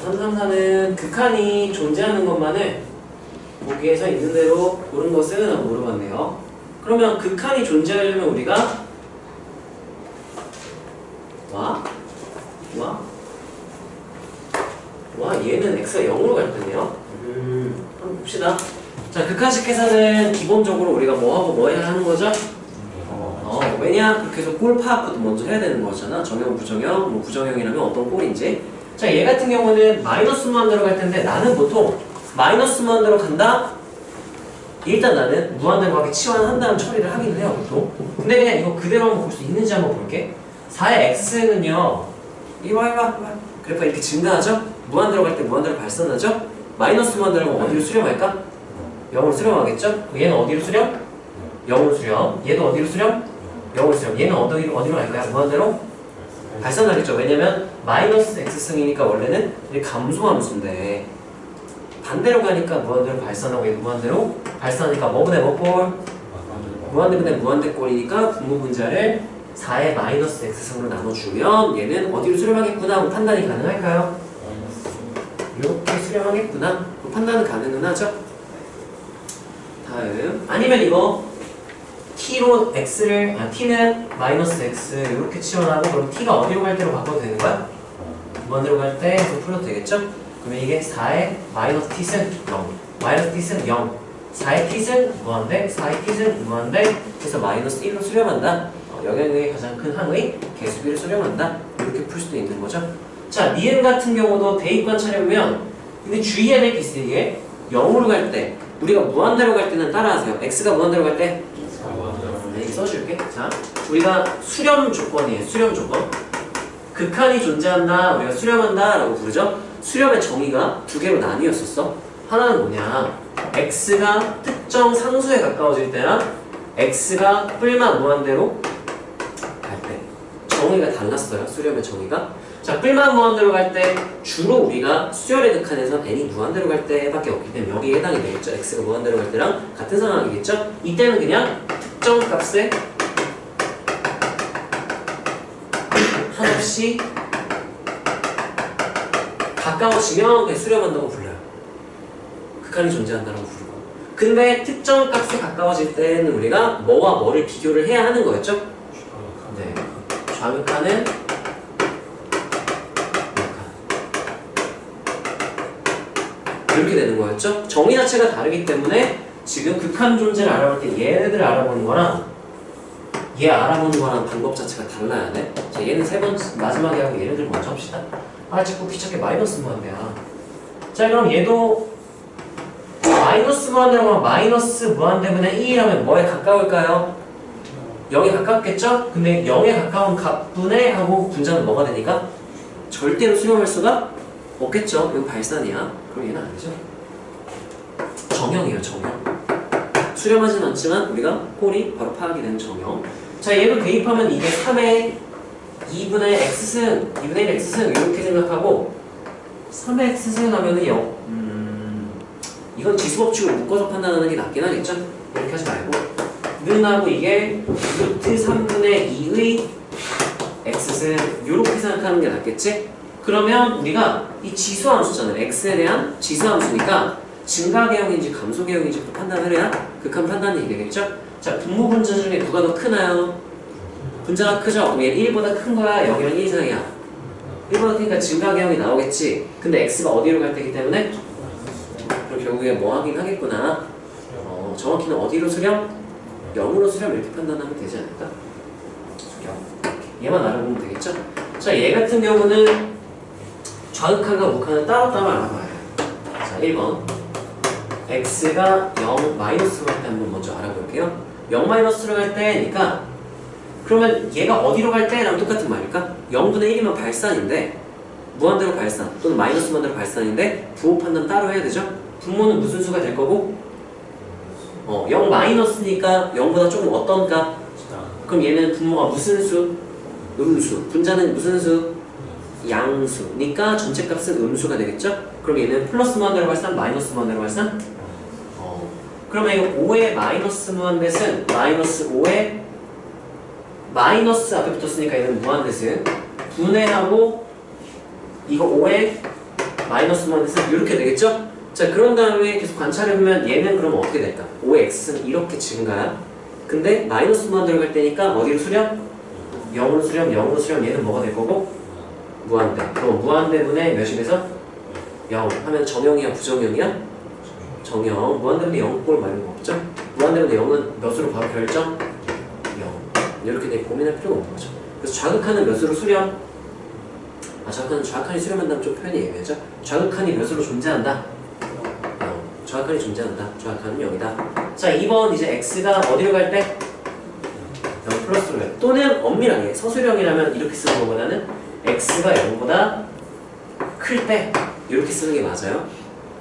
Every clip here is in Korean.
334는 극한이 존재하는 것만을 보기에서 있는 대로 고른 것은? 하고 물어봤네요. 그러면 극한이 존재하려면 우리가 얘는 x가 0으로 갈 거네요. 한번 봅시다. 자, 극한식 계산은 기본적으로 우리가 뭐하고 뭐 해야 하는 거죠? 왜냐? 그렇게 해서 꼴 파악부터 먼저 해야 되는 거잖아. 정형, 부정형, 뭐 부정형이라면 어떤 꼴인지. 자, 얘 같은 경우는 마이너스 무한대로 갈 텐데 나는 보통 마이너스 무한대로 간다? 일단 나는 무한대로 가게 치환한 다음 처리를 하긴 해요, 보통. 근데 그냥 이거 그대로 한번 볼 수 있는지 한번 볼게. 4의 x는요, 이봐. 그래프 이렇게 증가하죠? 무한대로 갈 때 무한대로 발산하죠? 마이너스 무한대로 가면 어디로 수렴할까? 0으로 수렴하겠죠? 얘는 어디로 수렴? 0으로 수렴. 얘도 어디로 수렴? 0으로 수렴. 얘는 어디로 갈 거야? 무한대로? 발산하겠죠? 왜냐면 마이너스 x승이니까 원래는 이게 감소함수인데 반대로 가니까 무한대로 발산하고 얘도 무한대로 발산하니까 뭐분의 뭐꼴? 무한대분의 무한대꼴이니까 분모분자를 4의 마이너스 x승으로 나눠주면 얘는 어디로 수렴하겠구나 하고 판단이 가능할까요? 이렇게 수렴하겠구나 판단은 가능은 하죠. 다음 아니면 이거 t로 x를 t는 마이너스 x 이렇게 치환하고 그럼 t가 어디로 갈 때로 바꿔도 되는 거야? 무한대로 갈 때 풀어도 되겠죠? 그러면 이게 4의 마이너스 t승 0 마이너스 t승 0 4의 t승 무한대 4의 t승 무한대 그래서 마이너스 1로 수렴한다. 영향력이 가장 큰 항의 개수비를 수렴한다. 이렇게 풀 수도 있는 거죠. 자, 니은 같은 경우도 대입관 차려보면 근데 주의해야 될 게 있어요. 이게 0으로 갈 때 우리가 무한대로 갈 때는 따라하세요. x가 무한대로 갈 때 네, 써줄게. 자, 우리가 수렴 조건이에요. 수렴 조건. 극한이 존재한다. 우리가 수렴한다 라고 부르죠. 수렴의 정의가 두 개로 나뉘었었어. 하나는 뭐냐, x가 특정 상수에 가까워질 때랑 x가 뿔마 무한대로 갈 때 정의가 달랐어요. 수렴의 정의가. 자, 뿔마 무한대로 갈 때 주로 우리가 수열의 극한에서 n이 무한대로 갈 때밖에 없기 때문에 여기에 해당이 되겠죠. x가 무한대로 갈 때랑 같은 상황이겠죠. 이때는 그냥 특정 값에 한없이 가까워지면 그냥 수렴한다고 불러요. 극한이 존재한다고 부르고. 근데 특정 값에 가까워질 때는 우리가 뭐와 뭐를 비교를 해야 하는 거였죠? 네. 좌극한은 이렇게 되는 거였죠? 정의 자체가 다르기 때문에 지금 극한 존재를 알아볼 때 얘네들을 알아보는 거랑 얘 알아보는 거랑 방법 자체가 달라야 돼. 자, 얘는 세 번째 마지막에 하고 얘네들 먼저 합시다. 자꾸 귀찮게 마이너스 무한대야. 자, 그럼 얘도 마이너스 무한대로 마이너스 무한대분의 2라면 뭐에 가까울까요? 0에 가깝겠죠? 근데 0에 가까운 값분의 하고 분자는 뭐가 되니까? 절대로 수렴할 수가 없겠죠. 이거 발산이야. 그럼 얘는 아니죠. 정형이에요. 정형. 수렴하진 않지만 우리가 꼴이 바로 파악이 되는 정형. 자, 얘도 대입하면 이게 3의 2분의 x승 2분의 1 x승 이렇게 생각하고 3의 x승 하면은 0 이건 지수법칙으로 묶어서 판단하는 게 낫긴 하겠죠? 이렇게 하지 말고 는하고 이게 루트 3분의 2의 x승 이렇게 생각하는 게 낫겠지? 그러면 우리가 이 지수함수잖아요. x에 대한 지수함수니까 증가계형인지 감소계형인지 판단을 해야 극한 판단이 되겠죠? 자, 분모분자 중에 누가 더 크나요? 분자가 크죠? 그럼 얘는 1보다 큰 거야? 0이랑 1 이상이야? 1보다 크니까 증가계형이 나오겠지? 근데 x가 어디로 갈 때이기 때문에 그럼 결국에 뭐 하긴 하겠구나. 정확히는 어디로 수렴? 0으로 수렴 이렇게 판단하면 되지 않을까? 수렴. 얘만 알아보면 되겠죠? 자, 얘 같은 경우는 좌극한과 우극한을 따로따로 알아봐야 해요. 자, 1번 x가 0 마이너스로 갈 때 한번 먼저 알아볼게요. 0 마이너스로 갈 때니까 그러면 얘가 어디로 갈 때랑 똑같은 말일까? 0분의 1이면 발산인데 무한대로 발산 또는 마이너스 무한대로 발산인데 부호 판단 따로 해야 되죠? 분모는 무슨 수가 될 거고? 0 마이너스니까 0보다 조금 어떤 값? 그럼 얘는 분모가 무슨 수? 음수. 분자는 무슨 수? 양수니까 전체 값은 음수가 되겠죠? 그럼 얘는 플러스 무한대로 발산, 마이너스 무한대로 발산? 그러면 이거 5의 마이너스 무한대는 마이너스 5의 마이너스 앞에 붙었으니까 얘는 무한대승 분해하고 이거 5의 마이너스 무한대승 이렇게 되겠죠? 자, 그런 다음에 계속 관찰해보면 얘는 그러면 어떻게 될까? 5의 x는 이렇게 증가야. 근데 마이너스 무한 들어갈 때니까 어디로 수렴? 0으로 수렴, 0으로 수렴. 얘는 뭐가 될 거고? 무한대. 그럼 무한대분의 몇이면서? 0 하면 정형이야, 부정형이야? 정형. 무한대분의 0꼴 말는 거 없죠? 무한대분의 0은 몇으로 바로 결정? 0. 이렇게 되게 고민할 필요가 없는 거죠. 그래서 좌극한은 몇으로 수렴? 좌극한이 수렴한다면 좀 표현이 애매하죠? 좌극한이 몇으로 존재한다? 0. 좌극한이 존재한다. 좌극한은 0이다. 자, 2번 이제 x가 어디로 갈 때? 0 플러스로 갈 때. 또는 엄밀하게 서술형이라면 이렇게 쓰는 것보다는 x가 0보다 클 때 이렇게 쓰는 게 맞아요.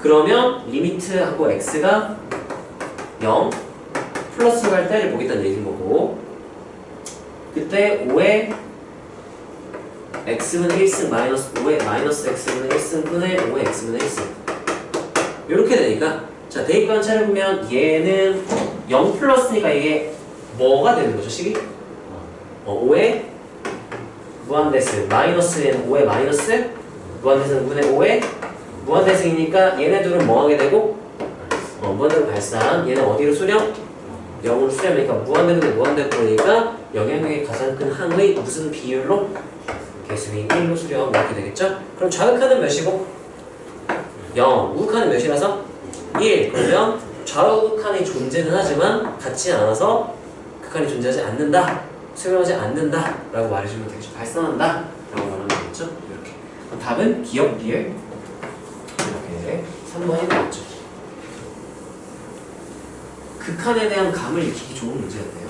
그러면 리미트하고 x가 0 플러스로 갈 때를 보겠다는 얘기인 거고, 그때 5의 x분의 1승 마이너스 5의 마이너스 x분의 1승분의 5의 x분의 1승 이렇게 되니까, 자, 대입 관찰해보면 얘는 0 플러스니까 이게 뭐가 되는 거죠, 식이? 5의 무한대승 마이너스는 5의 마이너스 무한대승분의 5의 무한대승이니까 얘네들은 뭐 하게 되고? 무한대로 발산. 얘는 어디로 수렴? 0으로 수렴이니까 무한대분의 무한대분이니까 영향력이 가장 큰 항의 무슨 비율로? 개수인 1로 수렴. 이렇게 되겠죠? 그럼 좌극하는 몇이고? 0. 우극하는 몇이라서? 1. 그러면 좌우극한이 존재는 하지만 같지 않아서 극한이 존재하지 않는다, 수렴하지 않는다 라고 말해주면 되겠죠. 발산한다 라고 말하면 되겠죠. 이렇게. 그럼 답은 기억 비율 이렇게 3번이 나왔죠. 극한에 대한 감을 익히기 좋은 문제였네요.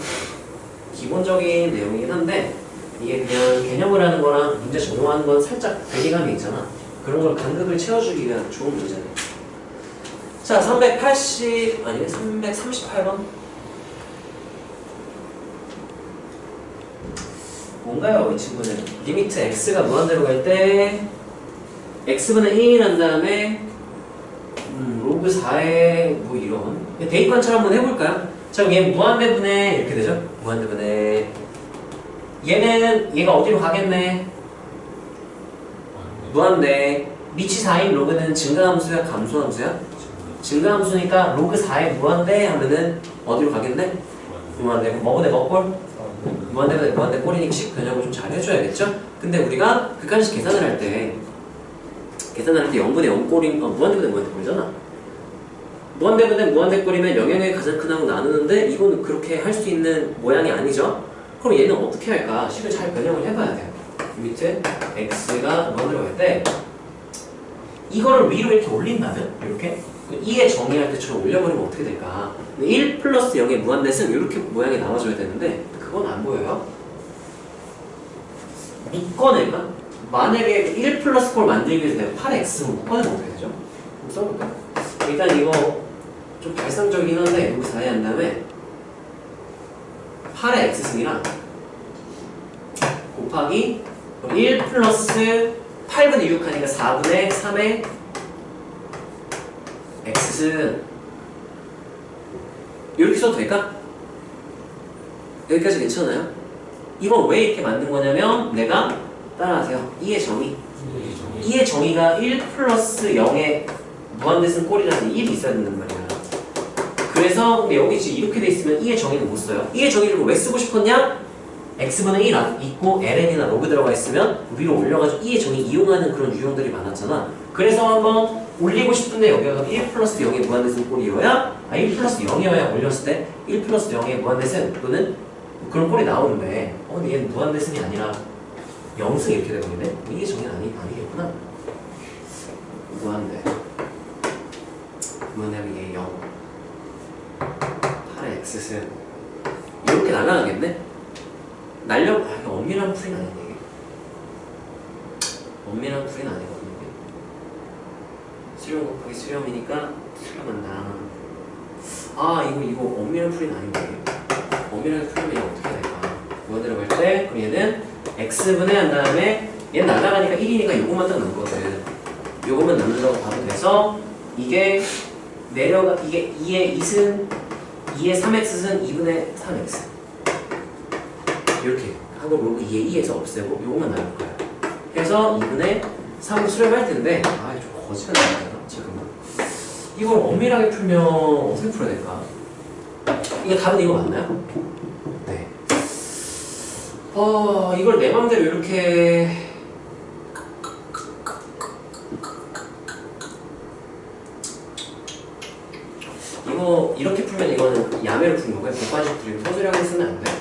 기본적인 내용이긴 한데 이게 그냥 개념을 하는 거랑 문제 적용하는 건 살짝 괴리감이 있잖아. 그런 걸 간극을 채워주기 위한 좋은 문제네요. 자, 338번 뭔가요, 이 친구는? 리미트 x가 무한대로 갈 때 x분의 1 한 다음에 로그 4의 뭐 이런 대입 관찰 한번 해볼까요? 자, 그럼 얘 무한대분의 이렇게 되죠? 무한대분의 얘가 어디로 가겠네? 무한대. 미치 4인 로그는 증가함수야, 감소함수야? 증가함수니까 로그 4의 무한대 하면은 어디로 가겠네? 무한대. 뭐보다 뭐꼴? 무한대보다 무한대 꼴이니까 식 변형을 좀 잘 해줘야겠죠? 근데 우리가 극한식 계산을 할 때 0분의 0 꼴인 무한대보다 무한대 꼴이잖아. 무한대보다 무한대 꼴이면 영향력이 가장 큰 항으로 나누는데 이거는 그렇게 할 수 있는 모양이 아니죠? 그럼 얘는 어떻게 할까? 식을 잘 변형을 해봐야 돼요. 밑에 x가 무한대로 갈 때 이거를 위로 이렇게 올린다면 이렇게 2의 정의할 때처럼 올려버리면 어떻게 될까? 1 플러스 0의 무한대승 이렇게 모양이 나와줘야 되는데 그건 안 보여요. 묶어낼까? 만약에 1 플러스 꼴 만들기 위해서 내가 8x로 묶어내면 어떻게 되죠? 한번 써볼까요? 일단 이거 좀 발상적이긴 한데 여기 4에 한 다음에 8의 x승이랑 곱하기 1 플러스 8분의 6 하니까 4분의 3의 x승 이렇게 써도 될까? 여기까지 괜찮아요? 이건 왜 이렇게 만든 거냐면 내가 따라하세요. 2의 정의 2의 정의가 1 플러스 0의 무한대승 꼴이라는 1이 있어야 된단 말이야. 그래서 근데 여기 지금 이렇게 돼 있으면 2의 정의는 못 써요. 2의 정의를 왜 쓰고 싶었냐? x분의 1 있고 ln이나 로그 들어가 있으면 위로 올려가지고 2의 정의 이용하는 그런 유형들이 많았잖아. 그래서 한번 올리고 싶은데 여기가 1 플러스 0의 무한대승 꼴이어야 1 플러스 0이어야 올렸을 때 1 플러스 0의 무한대승 또는 그런 꼴이 나오는데 근데 얘는 무한대승이 아니라 0승 이렇게 되거든요. 2의 정의는 아니겠구나. 무한대하면 얘 0 8의 x승 이렇게 날아가겠네? 이게 엄밀한 풀이는 아닌데 이게 엄밀한 풀이는 아니거든요. 수렴 곱하기 수렴이니까 수렴한다. 이거 엄밀한 풀이는 아닌데 엄밀하게 풀면 이거 어떻게 될까? 무한대로 갈 때 그럼 얘는 x분의 한 다음에 얘는 날아가니까 1이니까 요것만 딱 남거든. 요것만 남는다고 봐도 돼서 이게 내려가 이게 2의 2승 2의 3x승 2분의 3x 이렇게 하고 로그 2의 2에서 없애고 요것만 나올 거야. 그래서 2분의 3으로 수렴할 텐데 좀 거지가 나잖아. 잠깐만. 이걸 엄밀하게 풀면 어떻게 풀어야 될까? 이거 답은 이거 맞나요? 네. 이걸 내 맘대로 이렇게 이렇게 풀면 이거는 야매로 푸는 거고요. 객관식들이 소수량을 쓰면 안 돼.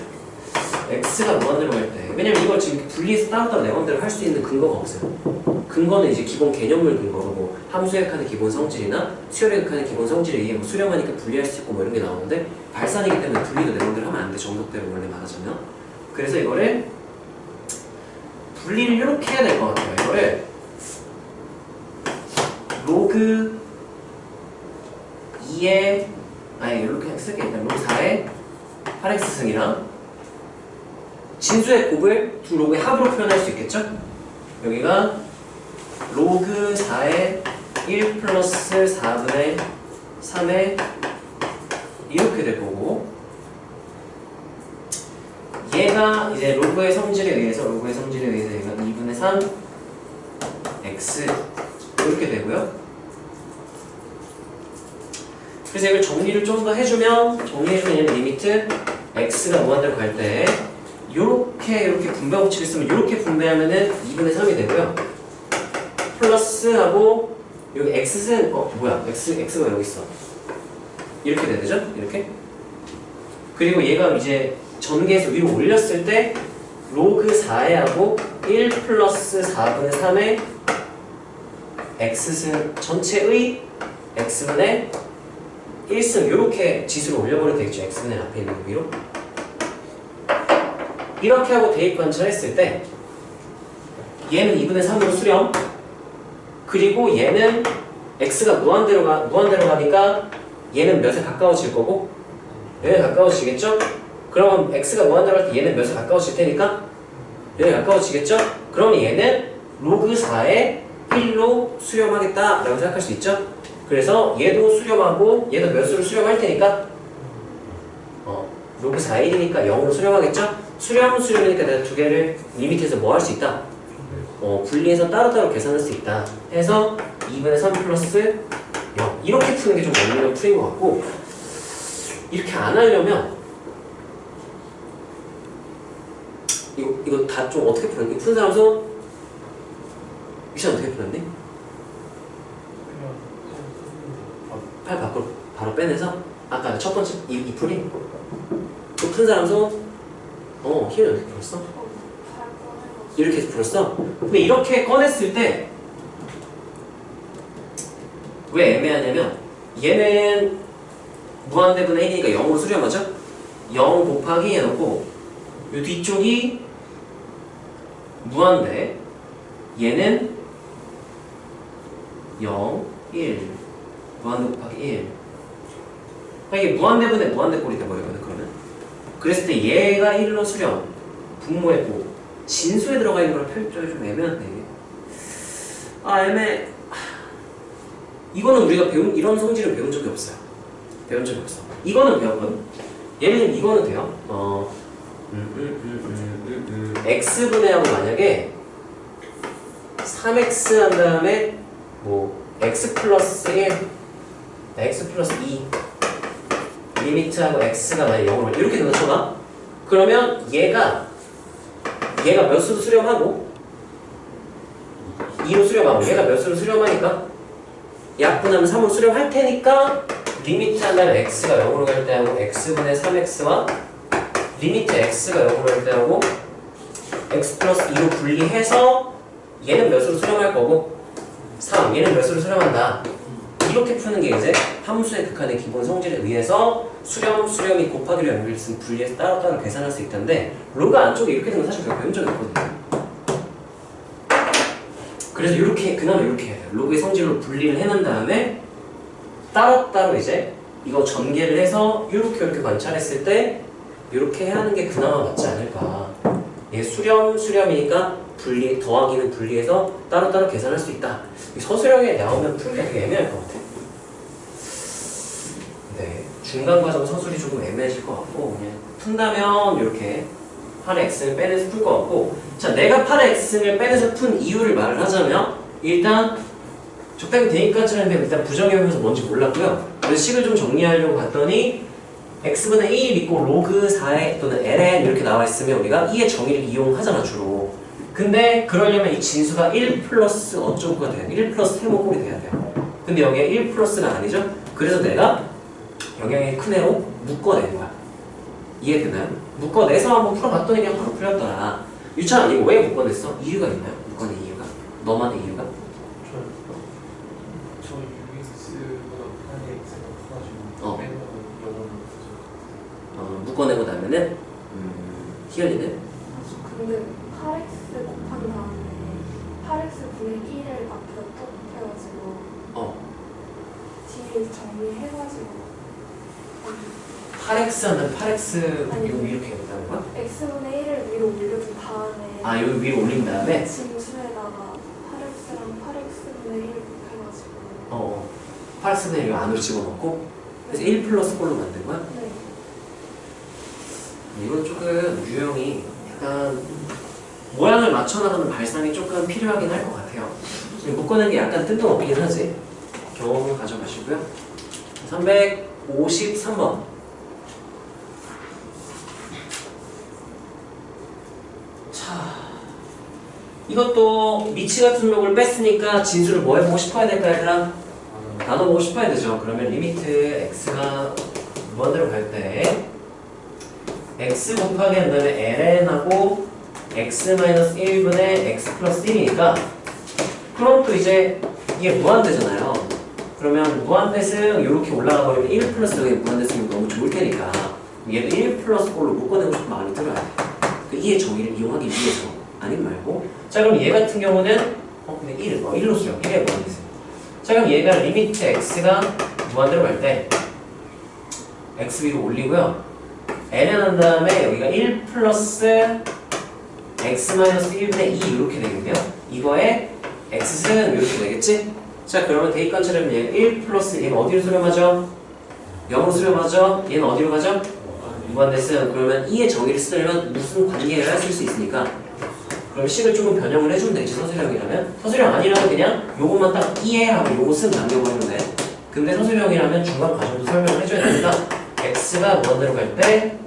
x가 무한대로 갈 때. 왜냐면 이걸 지금 분리해서 따로따로 내 맘대로 할 수 있는 근거가 없어요. 근거는 이제 기본 개념물 근거고 뭐 함수에 극한의 기본 성질이나 수열에 극한의 기본 성질에 의해 뭐 수렴하니까 분리할 수 있고 뭐 이런 게 나오는데 발산이기 때문에 분리도 내 맘대로 하면 안 돼. 정석대로 원래 말하자면. 그래서 이거를 분리를 이렇게 해야 될 것 같아요. 이거를 로그 2에 이렇게 그냥 쓸게. 일단 로그 4에 8x승이랑 진수의 곱을 두 로그의 합으로 표현할 수 있겠죠? 여기가 로그 4에 1 플러스 4분의 3에 이렇게 될 거고, 얘가 이제 로그의 성질에 의해서 얘가 2분의 3 x 이렇게 되고요. 그래서 이걸 정리를 좀 더 해주면 얘는 리미트 x가 무한대로 갈 때 이렇게 분배 법칙을 쓰면 이렇게 분배하면은 2분의 3이 되고요. 플러스하고 여기 x는 x가 여기 있어. 이렇게 돼야 되죠? 이렇게. 그리고 얘가 이제 전개해서 위로 올렸을 때 로그 4에 하고 1 플러스 4분의 3의 x승 전체의 x분의 1승 이렇게 지수를 올려버려도 되겠죠. x분의 앞에 있는 위로. 이렇게 하고 대입 관찰했을 때 얘는 2분의 3으로 수렴, 그리고 얘는 x가 무한대로 가니까 얘는 몇에 가까워질 거고 얘는 가까워지겠죠? 그러면 x가 무한대로 갈 때 얘는 몇에 가까워질 테니까 얘는 가까워지겠죠? 그러면 얘는 로그 4에 1로 수렴하겠다 라고 생각할 수 있죠? 그래서 얘도 수렴하고 얘도 몇으로 수렴할 테니까 로그 4에 1이니까 0으로 수렴하겠죠? 수렴이니까 내가 두 개를 리미트해서 뭐 할 수 있다? 분리해서 따로따로 계산할 수 있다 해서 2분의 3 플러스 0 이렇게 푸는 게 좀 원리는 풀인 것 같고, 이렇게 안 하려면 이거 다 좀 어떻게 풀었니? 푼 사람 손? 미션 어떻게 풀었니? 팔 밖으로 바로 빼내서 아까 첫 번째 이 풀이 그 푼 사람 손? 힘을 어떻게 풀었어? 이렇게 해서 풀었어? 근데 이렇게 꺼냈을 때 왜 애매하냐면 얘는 무한대분의 1이니까 0으로 수렴하죠? 0 곱하기 해놓고 이 뒤쪽이 무한대, 얘는 0, 1 무한대 곱하기 1. 이게 무한대분의 무한대꼴이 돼버리거든. 그러면 그랬을 때 얘가 1로 수렴, 분모의 곱, 진수에 들어가 있는 거랑 표현적이 좀 애매한데 애매해. 이거는 우리가 이런 성질은 배운 적이 없어요. 이거는 배웠거든. 얘는 이거는 돼요. x분해하고 만약에 3x 한 다음에 뭐 x 플러스 1, x 플러스 2 리미트하고 x가 만약에 0으로 이렇게 된다 쳐봐. 그러면 얘가 몇으로 수렴하고 2로 수렴하고 얘가 몇으로 수렴하니까 약분하면 3으로 수렴할 테니까 리미트 한 다음에 x가 0으로 갈 때 하고 x분의 3x와 리미트 x가 0으로 갈 때 하고 x 플러스 2로 분리해서 얘는 몇으로 수렴할 거고 3, 얘는 몇으로 수렴한다. 이렇게 푸는 게 이제 함수의 극한의 기본 성질에 의해서 수렴이 곱하기로 연결됐으면 분리해서 따로따로 계산할 수 있다는데 로그 안쪽에 이렇게 되는 건 사실 배운 적이 없거든요. 그래서 그나마 이렇게 해야 돼요. 로그의 성질로 분리를 해놓은 다음에 따로따로 이제 이거 전개를 해서 이렇게 관찰했을 때 이렇게 해야 하는 게 그나마 맞지 않을까. 얘 수렴이니까 더하기는 분리해서 따로따로 계산할 수 있다. 서술형에 나오면 풀기가 되게 애매할 것 같아. 네, 중간 과정 서술이 조금 애매해질 것 같고 그냥 푼다면 이렇게 8의 x를 빼내서 풀 것 같고, 자 내가 8의 x를 빼내서 푼 이유를 말을 하자면 일단 적당히 되니까쯤 했는데 일단 부정형에서 뭔지 몰랐고요. 그래서 식을 좀 정리하려고 봤더니 x분의 1 있고 로그 4에 또는 ln 이렇게 나와 있으면 우리가 이의 정의를 이용하잖아 주로. 근데 그러려면 이 진수가 1 플러스 어쩌고가 돼요. 1 플러스 세모꼴이 돼야 돼요. 근데 여기에 1 플러스가 아니죠? 그래서 내가 영향의 큰 애로 묶어낸 거야. 이해되나요? 묶어내서 한번 풀어봤더니 그냥 바로 풀렸더라. 유찬 아니고 왜 묶어냈어? 이유가 있나요? 묶어낸 이유가? 너만의 이유가? 저 UX보다 판이 X가 커가지고 맨날 영어로 묶어내고 나면은 희연이는? 근데 8x 곱한 다음에 8x 분의 1을 앞으로 또 해가지고 뒤에 정리해가지고 8x는 8x 아니, 이거 이렇게 된다는 거야? x분의 1을 위로 올려준 다음에 아 여기 위로 올린 다음에? 진수에다가 8x랑 8x분의 1 곱해가지고 8x는 이거 안으로 집어넣고 그래서 1 플러스 꼴로 만든 거야? 네. 이건 조금 유형이 약간 모양을 맞춰나가는 발상이 조금 필요하긴 할 것 같아요. 묶어낸 게 약간 뜬금없긴 하지. 경험을 가져가시고요. 353번. 자, 이것도 미치 같은 놈을 뺐으니까 진수를 뭐 해보고 싶어야 될까 얘들아? 나눠보고 싶어야 되죠. 그러면 리미트 x가 무한대로 갈 때 x 곱하기 한 다음에 ln하고 x-1분의 x 플러스 1이니까 그럼 또 이제 이게 무한대잖아요. 그러면 무한대승 이렇게 올라가 버리면 1 플러스 여기 무한대승이 너무 좋을 테니까 얘도 1 플러스 꼴로 묶어내고 싶은 마음이 들어야 돼. 그 이의 정의를 이용하기 위해서. 아님 말고. 자 그럼 얘 같은 경우는 근데 1로 쓰려. 1의 무한대승. 자 그럼 얘가 리미트 x가 무한대로 갈 때 x 위로 올리고요. ln 한 다음에 여기가 1 플러스 x-1분의 2 이렇게 되겠네요. 이거에 x는 이렇게 되겠지? 자 그러면 대입관찰하면 얘가 1 플러스 얘가 어디로 수렴하죠? 0으로 수렴하죠? 얘는 어디로 가죠? 무한대승. 그러면 2의 정의를 쓰려면 무슨 관계를 쓸 수 있으니까 그럼 식을 조금 변형을 해주면 되지. 서술형이라면 서술형 아니라면 그냥 요것만 딱 2에 하고 요것은 남겨버리면 돼. 근데 서술형이라면 중간 과정도 설명을 해줘야 되니까 x가 무한대로 갈 때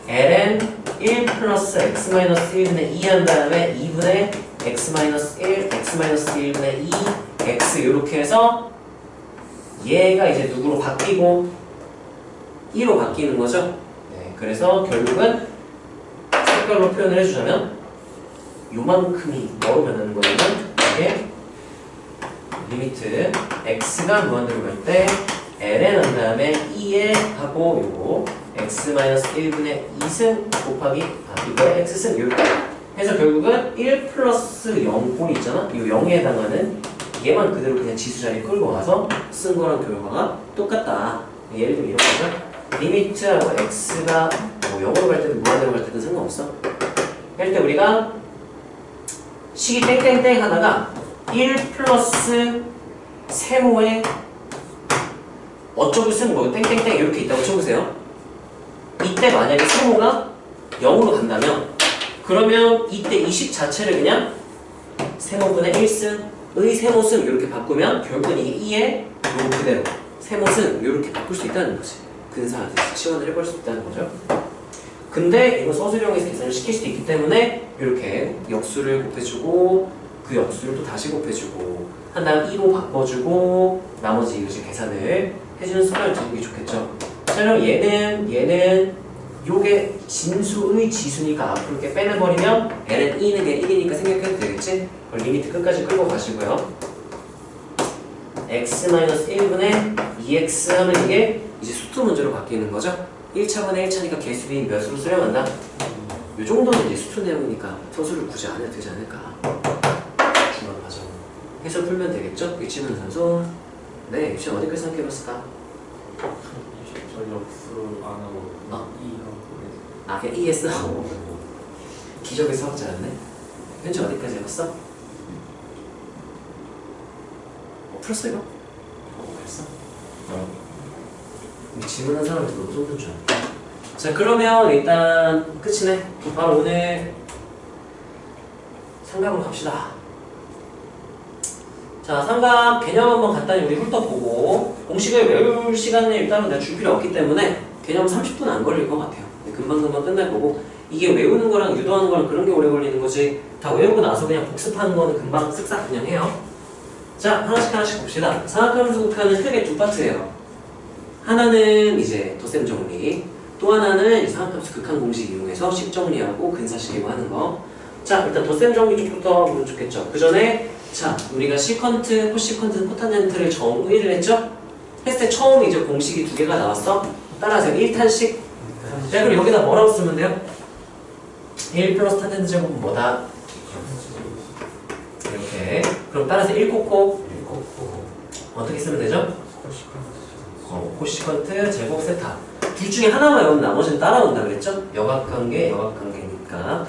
ln 1 플러스 x-1분의 2 한 다음에 2분의 x-1, x-1분의 2, x 이렇게 해서 얘가 이제 누구로 바뀌고 2로 바뀌는 거죠. 네, 그래서 결국은 색깔로 표현을 해주자면 요만큼이 뭐로 변하는 거냐면 이게 리미트 x가 무한대로 갈 때 ln 한 다음에 2에 하고 요거 x-1분의 2승 곱하기 이거에 x승 이렇게 해서 결국은 1 플러스 0 꼴이 있잖아. 이 0에 해당하는 얘만 그대로 그냥 지수 자리에 끌고 와서 쓴 거랑 결과가 똑같다. 예를 들면 이렇게 하죠. 리미트하고 x가 뭐 0으로 갈 때든 무한대로 갈 때든 상관없어. 할 때 우리가 식이 땡땡땡 하다가 1 플러스 세모에 어쩌고 쓰는 거 땡땡땡 이렇게 있다고 쳐보세요. 이때 만약에 세모가 0으로 간다면 그러면 이때 이 식 자체를 그냥 세모분의 1승의 세모승 이렇게 바꾸면 결국은 이게 2의 요 그대로 세모승 이렇게 바꿀 수 있다는 거지. 근사하게 치환을 해볼 수 있다는 거죠. 근데 이거 서술형에서 계산을 시킬 수도 있기 때문에 이렇게 역수를 곱해주고 그 역수를 또 다시 곱해주고 한 다음 2로 바꿔주고 나머지 이것을 계산을 해주는 습관을 들이는 게 좋겠죠. 자 그럼 얘는 요게 진수의 지수니까 앞으로 이렇게 빼내버리면 ln 2는 그냥 1이니까 생각해도 되겠지? 그럼 리미트 끝까지 끌고 가시고요. x-1분의 2x 하면 이게 이제 수투 문제로 바뀌는 거죠? 1차분의 1차니까 개수비 몇으로 수렴한다? 요 정도는 이제 수투 내용이니까 서술을 굳이 안 해도 되지 않을까? 중간 과정 해서 풀면 되겠죠? 유치문 선수. 네, 유치원 어디까지 생각해봤을까? 저 역수 안 하고 E 하고 그냥 E 했어? 기적의 수학자 였네. 현재 어디까지 해봤어? 풀었어 이거? 그랬어? 질문한 사람한테 너무 쏟는 줄 알아. 자 그러면 일단 끝이네. 바로 오늘 상담으로 갑시다. 자, 삼각 개념 한번 간단히 우리 훑어보고 공식을 외울 시간을 일단은 내가 줄 필요 없기 때문에 개념 30분 안 걸릴 것 같아요. 금방금방 끝날 거고 이게 외우는 거랑 유도하는 거랑 그런 게 오래 걸리는 거지 다 외우고 나서 그냥 복습하는 거는 금방 쓱싹 그냥 해요. 자, 하나씩 봅시다. 삼각함수 극한은 크게 두 파트예요. 하나는 이제 덧셈 정리, 또 하나는 삼각함수 극한 공식 이용해서 식 정리하고 근사식이고 하는 거. 자, 일단 덧셈 정리 쪽부터 보면 좋겠죠. 그 전에 자, 우리가 시컨트, 코시컨트, 코탄젠트를 정의를 했죠? 했을 때 처음 이제 공식이 두 개가 나왔어. 따라서 1탄식. 자, 그럼 여기다 뭐라고 쓰면 돼요? 1 플러스 탄젠트 제곱은 뭐다? 이렇게. 그럼 따라서 1코코 어떻게 쓰면 되죠? 코시컨트 제곱 세타. 둘 중에 하나만 외우면 나머지는 따라온다 그랬죠? 역학관계니까.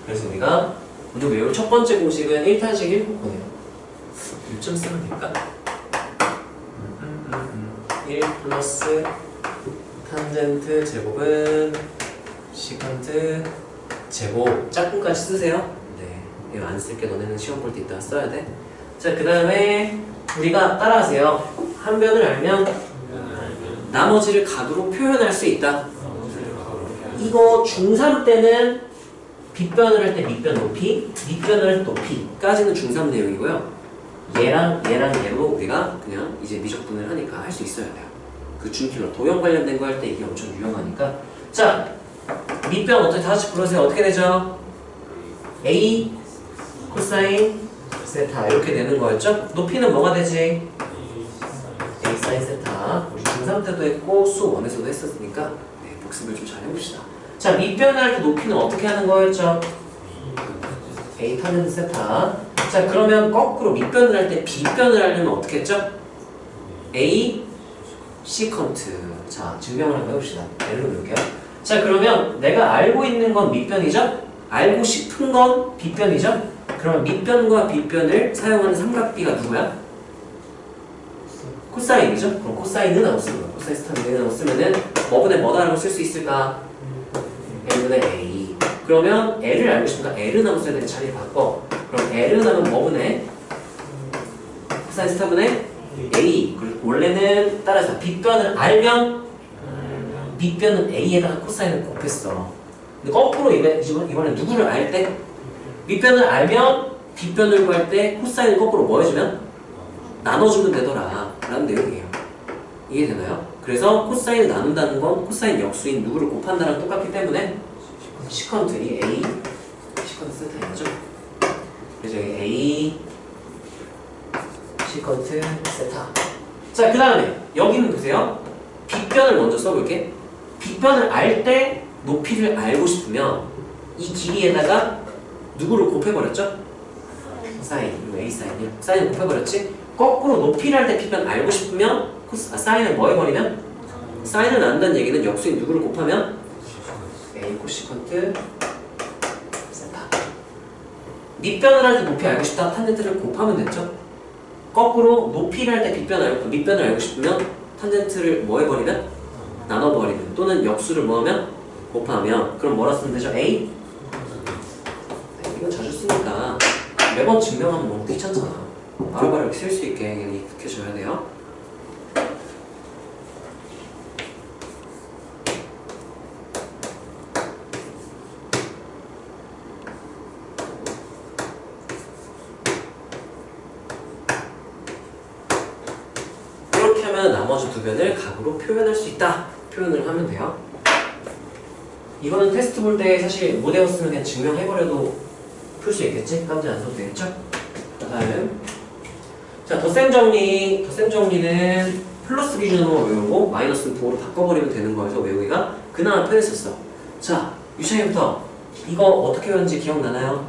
그래서 우리가 오늘 외울 첫 번째 공식은 1탄식 1코코네요. 1점 쓰면 될까? 1 플러스 탄젠트 제곱은 시컨트 제곱. 짝꿍까지 쓰세요. 네, 이거 안 쓸게. 너네는 시험 볼 때 이따가 써야 돼. 자, 그 다음에 우리가 따라하세요. 한 변을 알면 나머지를 각으로 표현할 수 있다. 이거 중3 때는 빗변을 할 때 밑변 높이, 밑변을 할 때 높이까지는 중3 내용이고요. 얘랑 얘로 우리가 그냥 이제 미적분을 하니까 할 수 있어야 돼요. 그 중킬러 도형 관련된 거 할 때 이게 엄청 유용하니까. 자, 밑변 어떻게 다시 불러주세요. 어떻게 되죠? A 코사인 세타 이렇게 되는 거였죠? 높이는 뭐가 되지? A 사인 세타. 우리 중3 때도 했고 수업 1에서도 했었으니까 네, 복습을 좀 잘 해봅시다. 자, 밑변을 할 때 높이는 어떻게 하는 거였죠? A 탄젠트 세타. 자, 그러면 거꾸로 밑변을 할 때 B변을 하려면 어떻게 했죠? A 시컨트. 자, 증명을 한번 해봅시다. L로 넣을게요. 자, 그러면 내가 알고 있는 건 밑변이죠? 알고 싶은 건 B변이죠? 그러면 밑변과 B변을 사용하는 삼각비가 누구야? 코사인이죠? 그럼 코사인은 없습니다. 코사인 스타는 없으면은 뭐분의 뭐다라고 쓸 수 있을까? L분의 A. 그러면 L을 알고 싶으니까 L은 하면 써야 되는 자리를 바꿔. 그럼 L은 하면 뭐분의? 코사인 스타분의 A. 그리고 원래는 따라서 B변을 알면 B변은 A에다가 코사인을 곱했어. 근데 거꾸로 이번에 누구를 알 때? 밑변을 알면 B변을 구할 때 코사인을 거꾸로 뭐 해주면? 나눠주면 되더라 라는 내용이에요. 이해되나요? 그래서 코사인을 나눈다는 건 코사인 역수인 누구를 곱한다랑 똑같기 때문에 시컨트 이 A 시컨트 세타이죠. 그래서 여기 A 시컨트 세타. 자, 그 다음에 여기는 보세요. B변을 먼저 써볼게. B변을 알 때 높이를 알고 싶으면 이 길이에다가 누구를 곱해버렸죠? 사인, 그리고 A 사인이요. 사인을 곱해버렸지? 거꾸로 높이를 할 때 B변 알고 싶으면 사인을 뭐 해버리면? 사인을 안다는 얘기는 역수인 누구를 곱하면? A 코시컨트 세타. 밑변을 할 때 높이 알고 싶다. 탄젠트를 곱하면 됐죠? 거꾸로 높이를 할 때 밑변을 알고 싶으면 탄젠트를 뭐 해버리면? 나눠버리면. 또는 역수를 뭐 하면? 곱하면. 그럼 뭐라 쓰면 되죠? A? 네, 이건 자주 쓰니까 매번 증명하면 너무 귀찮잖아. 바로바로 이렇게 쓸 수 있게 그냥 익숙해져야 돼요. 이렇게 하면 나머지 두 변을 각으로 표현할 수 있다. 표현을 하면 돼요. 이거는 테스트 볼 때 사실 못 외웠으면 그냥 증명해버려도 풀 수 있겠지? 깜지 안 써도 되겠죠? 다음. 자, 덧셈 정리는 플러스 기준으로 외우고 마이너스는 부호로 바꿔버리면 되는 거여서 외우기가 그나마 편했었어. 자, 유창이부터 이거 어떻게 외웠는지 기억나나요?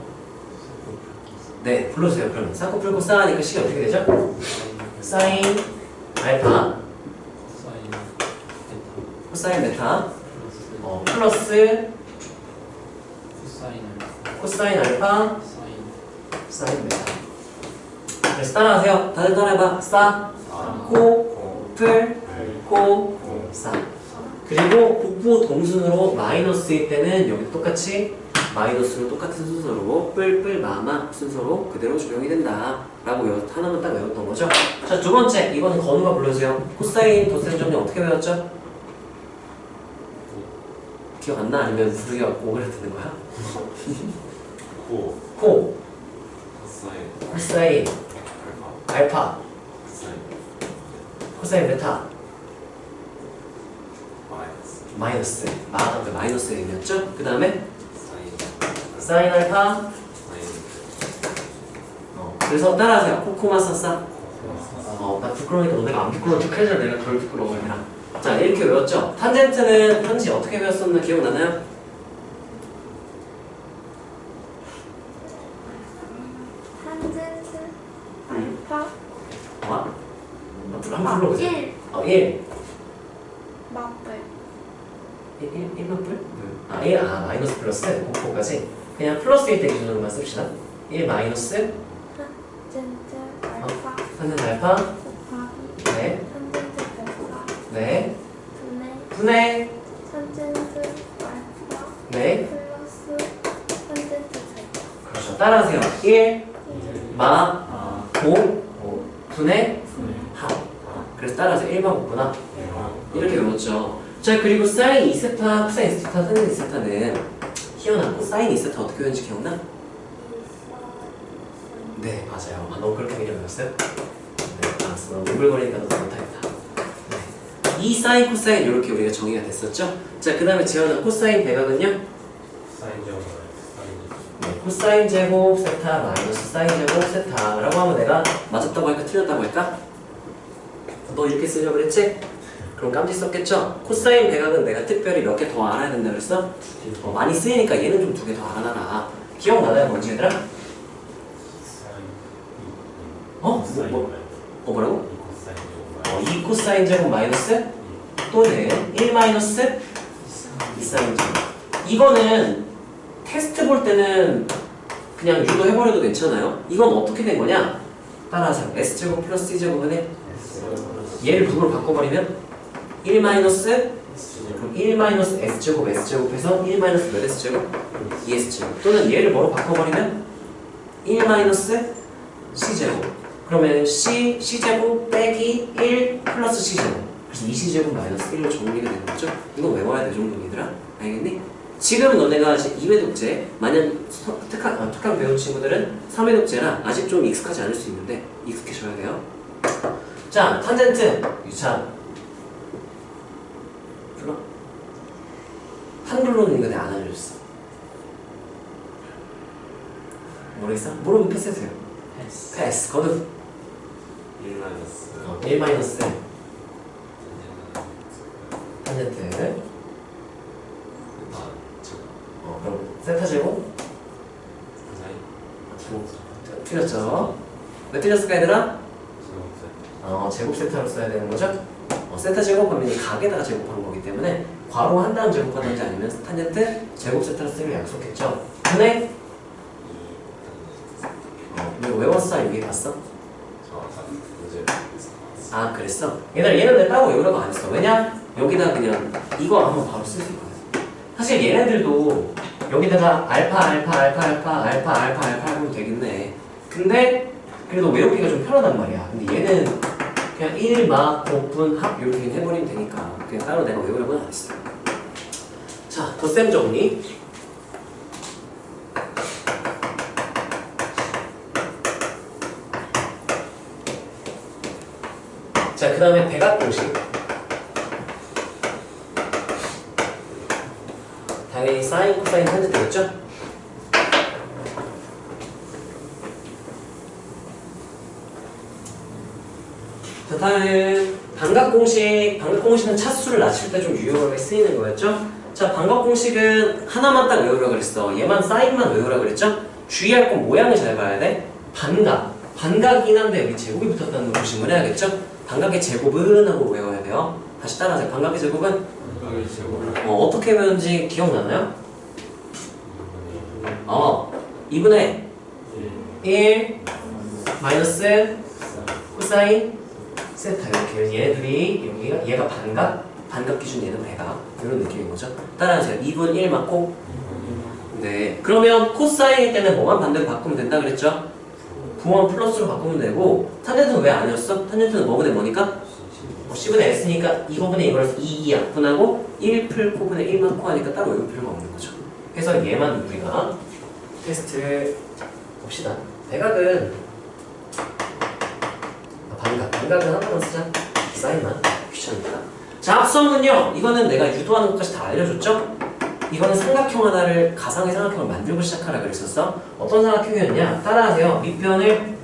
네, 불러주세요. 그러면 쌍꺼 풀고 싸하니까 식이 어떻게 되죠? 사인 알파 코사인 베타 플러스 코사인 알파 사인 베타. 그래서 따라하세요. 다들 따라해봐. 풀, 사. 그리고 복부 동순으로 마이너스일 때는 여기 똑같이 마이너스로 똑같은 순서로 뿔뿔 마마 순서로 그대로 적용이 된다 라고 하나만 딱 외웠던 거죠. 자, 두 번째 이거는 건우가 불러주세요. 코사인 덧셈 정리 어떻게 외웠죠? 기억 안 나? 아니면 부르기가 오그라드는 거야? 코 코사인 알파 코사인 베타 마이너스 마이너스 의미였죠? 그 다음에 사인 알파 그래서 따라하세요. 코코마 썼어? 나 부끄러우니까 너네가 안 부끄러운 척 해줘. 내가 덜 부끄러워 그냥. 자, 이렇게 외웠죠? 탄젠트는 현지 어떻게 외웠었나 기억나나요? 탄젠트 알파 한번 불러보세요. 1 1 마플 1마플? 1 마이너스 플러스 코코까지 그냥 플러스일 때 기준으로만 씁시다. 1 마이너스 탄젠트 알파 탄젠트 알파 곱하기 네 탄젠트 베타 네 분의 분의 탄젠트 알파 네 플러스 탄젠트 제곱 그렇죠. 따라하세요. 1 마 고 분의 하. 그래서 따라서 1만 곱구나. 이렇게 외웠죠. 자, 그리고 사인 2세타, 코사인 2세타, 사인 2세타는 희연아, 코사인 2세타 어떻게 외웠는지 기억나? 네, 맞아요. 너 그렇게 미리 외웠어요? 네, 알았어. 너 오글거리니까 너 못하겠다. 네. 이 사인, 코사인 이렇게 우리가 정의가 됐었죠? 자, 그 다음에 재현아, 코사인 대각은요? 네, 코사인 제곱 세타 마이너스 사인 제곱 세타라고 하면 내가 맞았다고 할까 틀렸다고 할까? 너 이렇게 쓰려고 그랬지? 그럼 깜찍 썼겠죠? 코사인 배각은 내가 특별히 몇 개 더 알아야 된다 그랬어? 많이 쓰이니까 얘는 좀 두 개 더 알아놔라. 기억나나요 뭔지 얘들아? 뭐라고? 2 코사인 제곱 마이너스 또는 1 마이너스 2 사인 제곱. 이거는 테스트 볼 때는 그냥 유도해버려도 괜찮아요. 이건 어떻게 된 거냐? 따라하세요. S제곱 플러스 C제곱은 얘를 부로 바꿔버리면 1 마이너스 그럼 1 마이너스 S제곱 S제곱해서 1 마이너스 몇 S제곱? 2S제곱 또는 얘를 뭐로 바꿔버리면 1 마이너스 C제곱 그러면 C제곱 빼기 1 플러스 C제곱 그래서 2C제곱 마이너스 1로 정리가 되는 거죠? 이거 외워야 돼 정도 얘들아. 알겠니? 지금 너네가 2회 독재 만약 특강 배운 친구들은 3회 독재라 아직 좀 익숙하지 않을 수 있는데 익숙해져야 돼요. 자, 탄젠트 유찬 불러. 한글로는 이거 내가 안 알려줬어. 모르겠어? 모르면 패스해주세요. 패스 거듭 1 마이너스 탄젠트 그럼 세타 제곱 틀렸죠? 왜 틀렸을까 얘들아? 제곱 세타로 써야 되는 거죠? 세타 제곱하면 이 각에다가 제곱하는 거기 때문에 괄호 한 다음 제곱하든지 아니면 탄젠트 제곱 세타로 쓰기로 약속했죠? 근데 이거 외웠어? 여기 봤어? 그랬어? 얘는 내 따로 외우라고 안 했어. 왜냐? 여기다 그냥 이거 한번 바로 쓸 수 있거든. 사실 얘네들도 여기다가 알파 하면 되겠네. 근데 그래도 외우기가 좀 편하단 말이야. 근데 얘는 그냥 1, 마, 곱분, 합 이렇게 해버리면 되니까 그냥 따로 내가 외우라고는 안 했어. 자, 덧셈 정리. 자, 그 다음에 배각 공식. 당연히 사인, 코사인 현재 되겠죠? 자, 다음은 반각 공식. 반각 공식은 차수를 낮출 때 좀 유용하게 쓰이는 거였죠? 자, 반각 공식은 하나만 딱 외우라 그랬어. 얘만 사인만 외우라 그랬죠? 주의할 건 모양을 잘 봐야 돼. 반각이긴 한데 여기 제곱이 붙었다는 걸 조심을 해야겠죠? 반각의 제곱은 하고 외워야 돼요. 다시 따라하세요. 반각의 제곱은? 어떻게 외우는지 기억나나요? 2분의 1 마이너스 코사인 세타 이렇게 얘네들이 얘가 반각 기준 얘는 배각 이런 느낌인 거죠. 따라하세요. 2분 1 맞고 네. 그러면 코사인일 때는 뭐만 반대로 바꾸면 된다 그랬죠? 부호만 플러스로 바꾸면 되고 탄젠트는 왜 아니었어? 탄젠트는 뭐분의 뭐니까? C분의 S니까 이거분의 이거라서 2 약분하고 1 풀 코분의 1 마코 하니까 따로 외울 필요가 없는 거죠. 그래서 얘만 우리가 테스트를 봅시다. 대각은 반각은 하나만 쓰자. 사인만 귀찮으니까. 자, 합성은요. 이거는 내가 유도하는 것까지 다 알려줬죠? 이거는 삼각형 하나를 가상의 삼각형을 만들고 시작하라 그랬었어. 어떤 삼각형이었냐? 따라하세요. 밑변을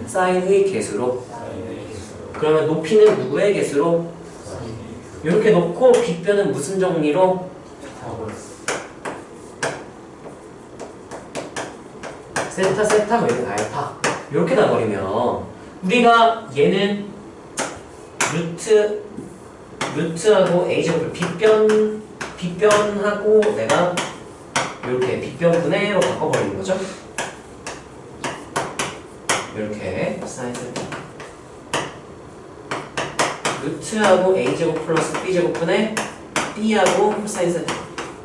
사인의 개수로. 그러면 높이는 누구의 개수로? 이렇게 놓고 빗변은 무슨 정리로? 세타 세타 뭐 이렇게 알파 이렇게 나버리면 우리가 얘는 루트하고 a제곱을 빗변하고 내가 이렇게 빗변분해로 바꿔버리는 거죠. 이렇게 사인 세타 루트하고 a제곱 플러스 b제곱분의 b하고 코사인 세타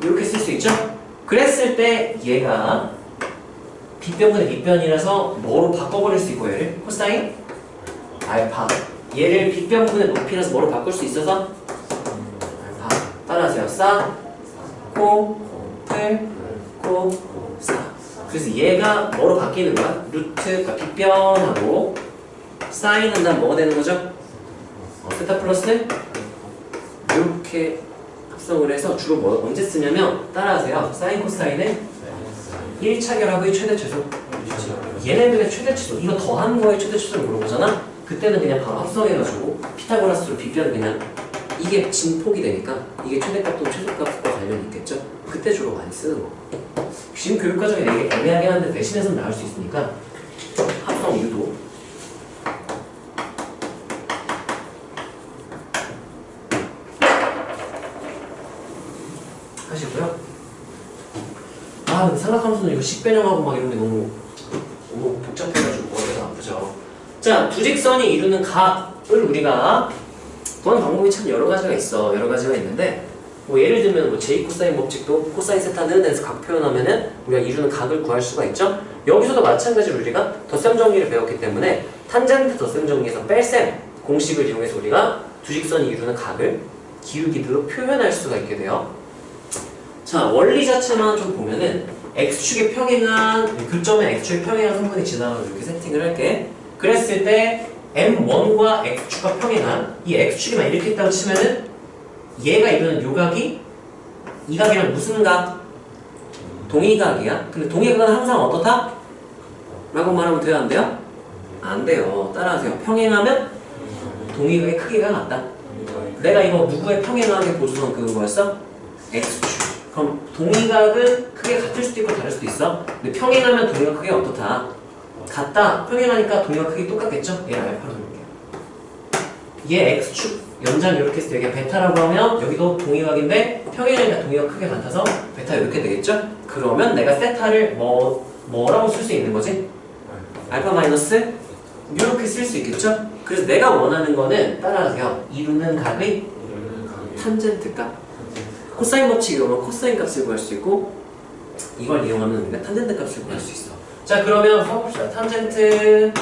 이렇게 쓸 수 있죠? 그랬을 때 얘가 빗변분의 빗변이라서 뭐로 바꿔버릴 수 있고 얘를 코사인 알파 얘를 빗변분의 높이라서 뭐로 바꿀 수 있어서 알파 따라하세요. 싸, 코, 풀, 코, 싸 그래서 얘가 뭐로 바뀌는 거야? 루트, 그러니까 빗변하고 사인 한다면 뭐가 되는 거죠? 세타 플러스 이렇게 합성을 해서 주로 뭐 언제 쓰냐면 따라하세요. 사인 코사인은 1차결합의 최대 최소 얘네들의 최대 최소 이거 더한 거의 최대 최소를 물어보잖아. 그때는 그냥 바로 합성해가지고 피타고라스로 빗변 그냥 이게 진폭이 되니까 이게 최대값도 최소값과 관련이 있겠죠. 그때 주로 많이 쓰는 거. 지금 교육과정에 되게 애매하긴 한데 대신해서 나올 수 있으니까 합성 유도 하시고요. 아 근데 삼각함수는 이거 식변형하고 막 이런 게 너무 복잡해가지고 머리가 아프죠. 자, 두 직선이 이루는 각을 우리가 구하는 방법이 참 여러 가지가 있어. 여러 가지가 있는데 뭐 예를 들면 뭐 j 코사인 법칙도 코사인 세타는 에서 각 표현하면은 우리가 이루는 각을 구할 수가 있죠. 여기서도 마찬가지로 우리가 덧셈 정리를 배웠기 때문에 탄젠트 덧셈 정리에서 뺄셈 공식을 이용해서 우리가 두 직선이 이루는 각을 기울기들로 표현할 수가 있게 돼요. 자, 원리 자체만 좀 보면은 x축의 평행한 교점에 x축의 평행한 성분이 지나가서 이렇게 세팅을 할게. 그랬을 때 m1과 x축과 평행한 이 x축이만 이렇게 있다고 치면은 얘가 이루는 요 각이 이 각이랑 무슨 각? 동의각이야. 근데 동의각은 항상 어떻다? 라고 말하면 돼요? 안 돼요? 안 돼요. 따라하세요. 평행하면 동의각의 크기가 같다. 내가 이거 누구의 평행하게 보조선 그거 뭐였어? x축. 그럼 동의각은 크게 같을 수도 있고 다를 수도 있어. 근데 평행하면 동의각 크기가 어떻다? 같다. 평행하니까 동의각 크기 똑같겠죠? 얘를 알파로 볼게요. 얘 x축 연장 이렇게 해서 여기가 베타라고 하면 여기도 동의각인데 평행하니까 동의각 크게 같아서 베타 이렇게 되겠죠? 그러면 내가 세타를 뭐라고 쓸 수 있는 거지? 알파 마이너스 이렇게 쓸 수 있겠죠? 그래서 내가 원하는 거는 따라하세요. 이루는 각의 탄젠트 값. 코사인 법칙 이용하면 코사인 값을 구할 수 있고 이걸 이용하면 우리가 탄젠트 값을 구할 수 있어. 자, 그러면 써봅시다. 탄젠트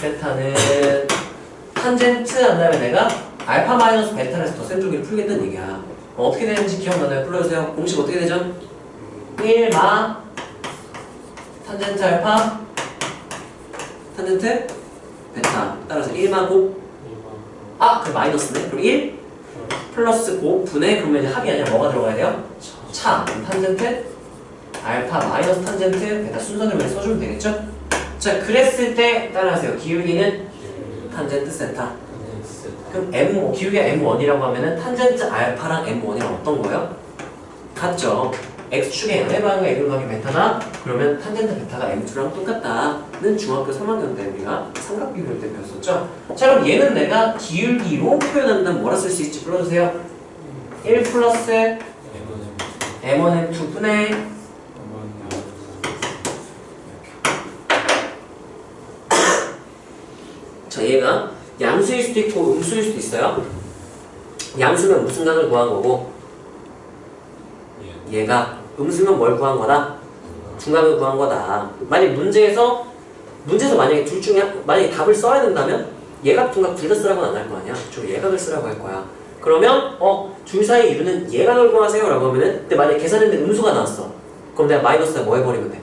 세타는 탄젠트 한 다음에 내가 알파 마이너스 베타를 해서 덧셈 조기를 풀겠다는 얘기야. 어떻게 되는지 기억나나요? 불러주세요. 공식 어떻게 되죠? 1마 탄젠트 알파 탄젠트 베타 따라서 1마 곱 그럼 마이너스네. 그럼 1 플러스 곱 분의 그러면 이제 합이 아니라 뭐가 들어가야 돼요? 차. 그럼 탄젠트 알파 마이너스 탄젠트 베타 순서대로 써주면 되겠죠? 자, 그랬을 때 따라하세요. 기울기는 탄젠트 세타. 그럼 M, 기울기가 M1이라고 하면은 탄젠트 알파랑 M1이랑 어떤 거예요? 같죠? X축의 양의 방향과 X의 방향이 베타다? 그러면 탄젠트 베타가 M2랑 똑같다는 중학교 3학년 때 우리가 삼각 비교할 때 배웠었죠? 자, 그럼 얘는 내가 기울기로 표현한다면 뭐라 쓸 수 있지? 불러주세요. 1 플러스 M1, M2 분의 자, 얘가 양수일 수도 있고 음수일 수도 있어요. 양수면 무슨 각을 구한 거고 얘가 음수면 뭘 구한 거다? 궁합을 구한 거다. 만약 문제에서 만약에 둘 중에 만약에 답을 써야 된다면 예각 둔각 둘 다 쓰라고는 안 할 거 아니야. 좀 예각을 쓰라고 할 거야. 그러면 둘 사이 이루는 예각을 구하세요 라고 하면은 근데 만약에 계산했는데 음수가 나왔어. 그럼 내가 마이너스에 뭐 해버리면 돼?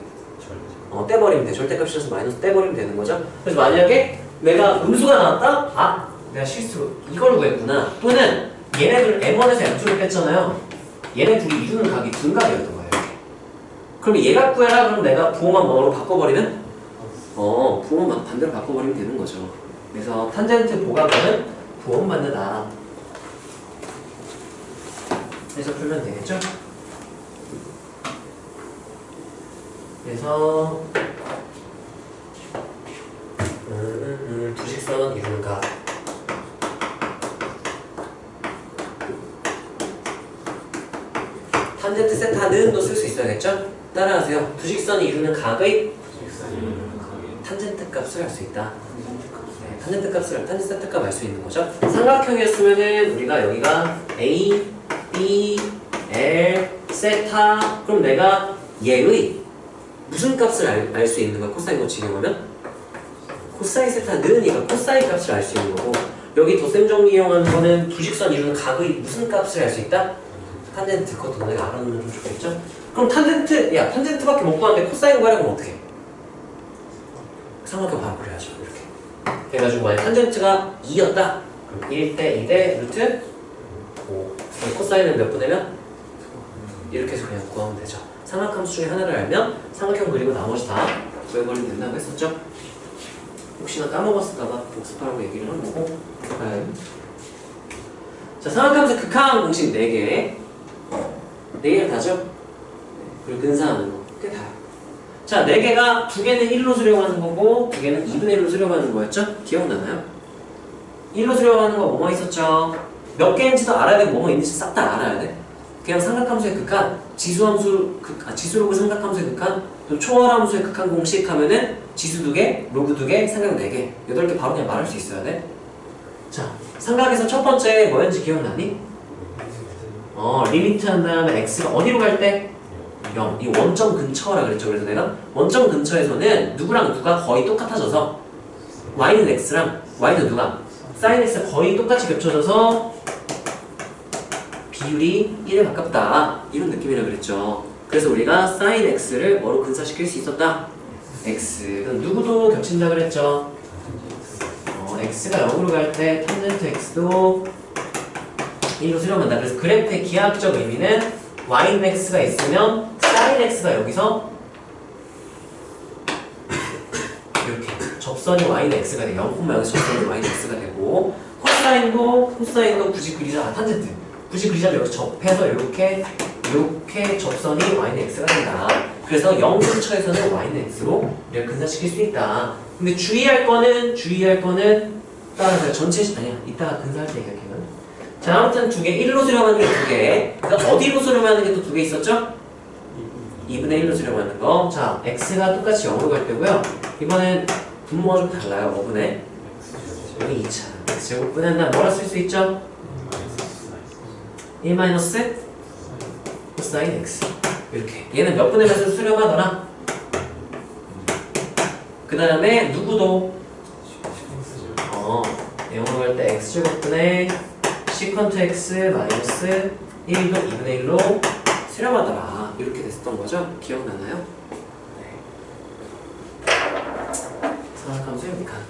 떼버리면 돼. 절대값이라서 마이너스 떼버리면 되는 거죠. 그래서 만약에 내가 음수가 나왔다? 내가 실수로 이걸 구했구나. 또는 얘네들 M1에서 M2를 뺐잖아요. 얘네 둘이 이루는 각이 둔각이었던 거예요. 그럼 예각 구해라. 그럼 내가 부호만 뭐로 바꿔버리면? 부호만 반대로 바꿔버리면 되는 거죠. 그래서 탄젠트 보각은 부호만 받는다. 그래서 풀면 되겠죠? 그래서 두식선 이루는 각 탄젠트 세타는도 쓸 수 있어야겠죠? 따라하세요. 두식선이 이루는 각의 탄젠트 값을 알 수 있다. 네, 탄젠트 세타 값 알 수 있는 거죠. 삼각형이었으면은 우리가 여기가 A, B, L, 세타 그럼 내가 얘의 무슨 값을 알 수 있는 거야? 코사인 거 적용하면? 코사인 세타는 이거 코사인 값을 알 수 있는 거고 여기 덧셈 정리 이용하는 거는 두식선 이루는 각의 무슨 값을 알 수 있다? 탄젠트 그것도 내가 알아놓으면 좀 좋겠죠? 그럼 탄젠트밖에 못 구하는데 코사인 구하려면 어떻게 해? 삼각형 바로 그려야죠. 이렇게 그래가지고 만약 탄젠트가 2였다 그럼 1대 2대 루트 5 그럼 코사인은 몇 분이면? 이렇게 해서 그냥 구하면 되죠. 삼각함수 중에 하나를 알면 삼각형 그리고 나머지 다 구해버리면 된다고 했었죠? 혹시나 까먹었을까봐 복습하라고 얘기를 한 거고. 자, 삼각함수 극한 공식 4개 4개를 다죠? 그리고 근사하는 거 꽤 다요. 자, 4개가 2개는 1로 수렴하는 거고 2개는 2분의 1로 수렴하는 거였죠? 기억나나요? 1로 수렴하는 거 뭐뭐 있었죠? 몇 개인지도 알아야 되고 뭐뭐 있는지 싹 다 알아야 돼. 그냥 삼각함수의 극한, 지수로그 삼각함수의 극한, 또 초월함수의 극한 공식 하면은 지수 2개, 로그 2개, 삼각 4개 8개 바로 그냥 말할 수 있어야 돼. 자, 삼각에서 첫 번째 뭐였는지 기억나니? 리미트 한 다음에 x가 어디로 갈 때? 0. 이 원점 근처라 그랬죠. 그래서 내가 원점 근처에서는 누구랑 누가 거의 똑같아져서 y는 x랑 y는 누가? sin x가 거의 똑같이 겹쳐져서 비율이 1에 가깝다. 이런 느낌이라 그랬죠. 그래서 우리가 sin x를 뭐로 근사시킬 수 있었다? x. 그럼 누구도 겹친다 그랬죠. x가 0으로 갈 때 탄젠트 x도 1로 수렴한다. 그래서 그래프의 기하학적 의미는 y는 x가 있으면 sin x가 여기서 이렇게 접선이 y는 x가 돼. 0,0에서 접선이 y는 x가 되고 코사인도 굳이 그리자 탄젠트 굳이 그리자면 여기서 접해서 이렇게 접선이 y는 x가 된다. 그래서 0 근처에서는 y는 x로 우리가 근사시킬 수 있다. 근데 주의할 거는 따라서 전체 아니야. 이따가 근사할 때 얘기할게요. 자, 아무튼 2개 1로 수렴하는 게 2개. 그러니까 어디로 수렴하는 게 또 2개 있었죠? 2분의 1로 수렴하는 거. 자, x가 똑같이 0으로 갈 때고요. 이번엔 분모가 좀 달라요. 5분의 여기 2차 x제곱 분의 한다. 뭐라 쓸 수 있죠? 1 마이너스 코사인 x. 이렇게 얘는 몇 분의 몇으로 수렴하더라? 그 다음에 누구도 0으로 갈 때 x제곱분의 시컨트 x 마이너스 1도 2분의 1로 수렴하더라. 이렇게 됐었던 거죠? 기억나나요? 네. 삼각함수의 극한.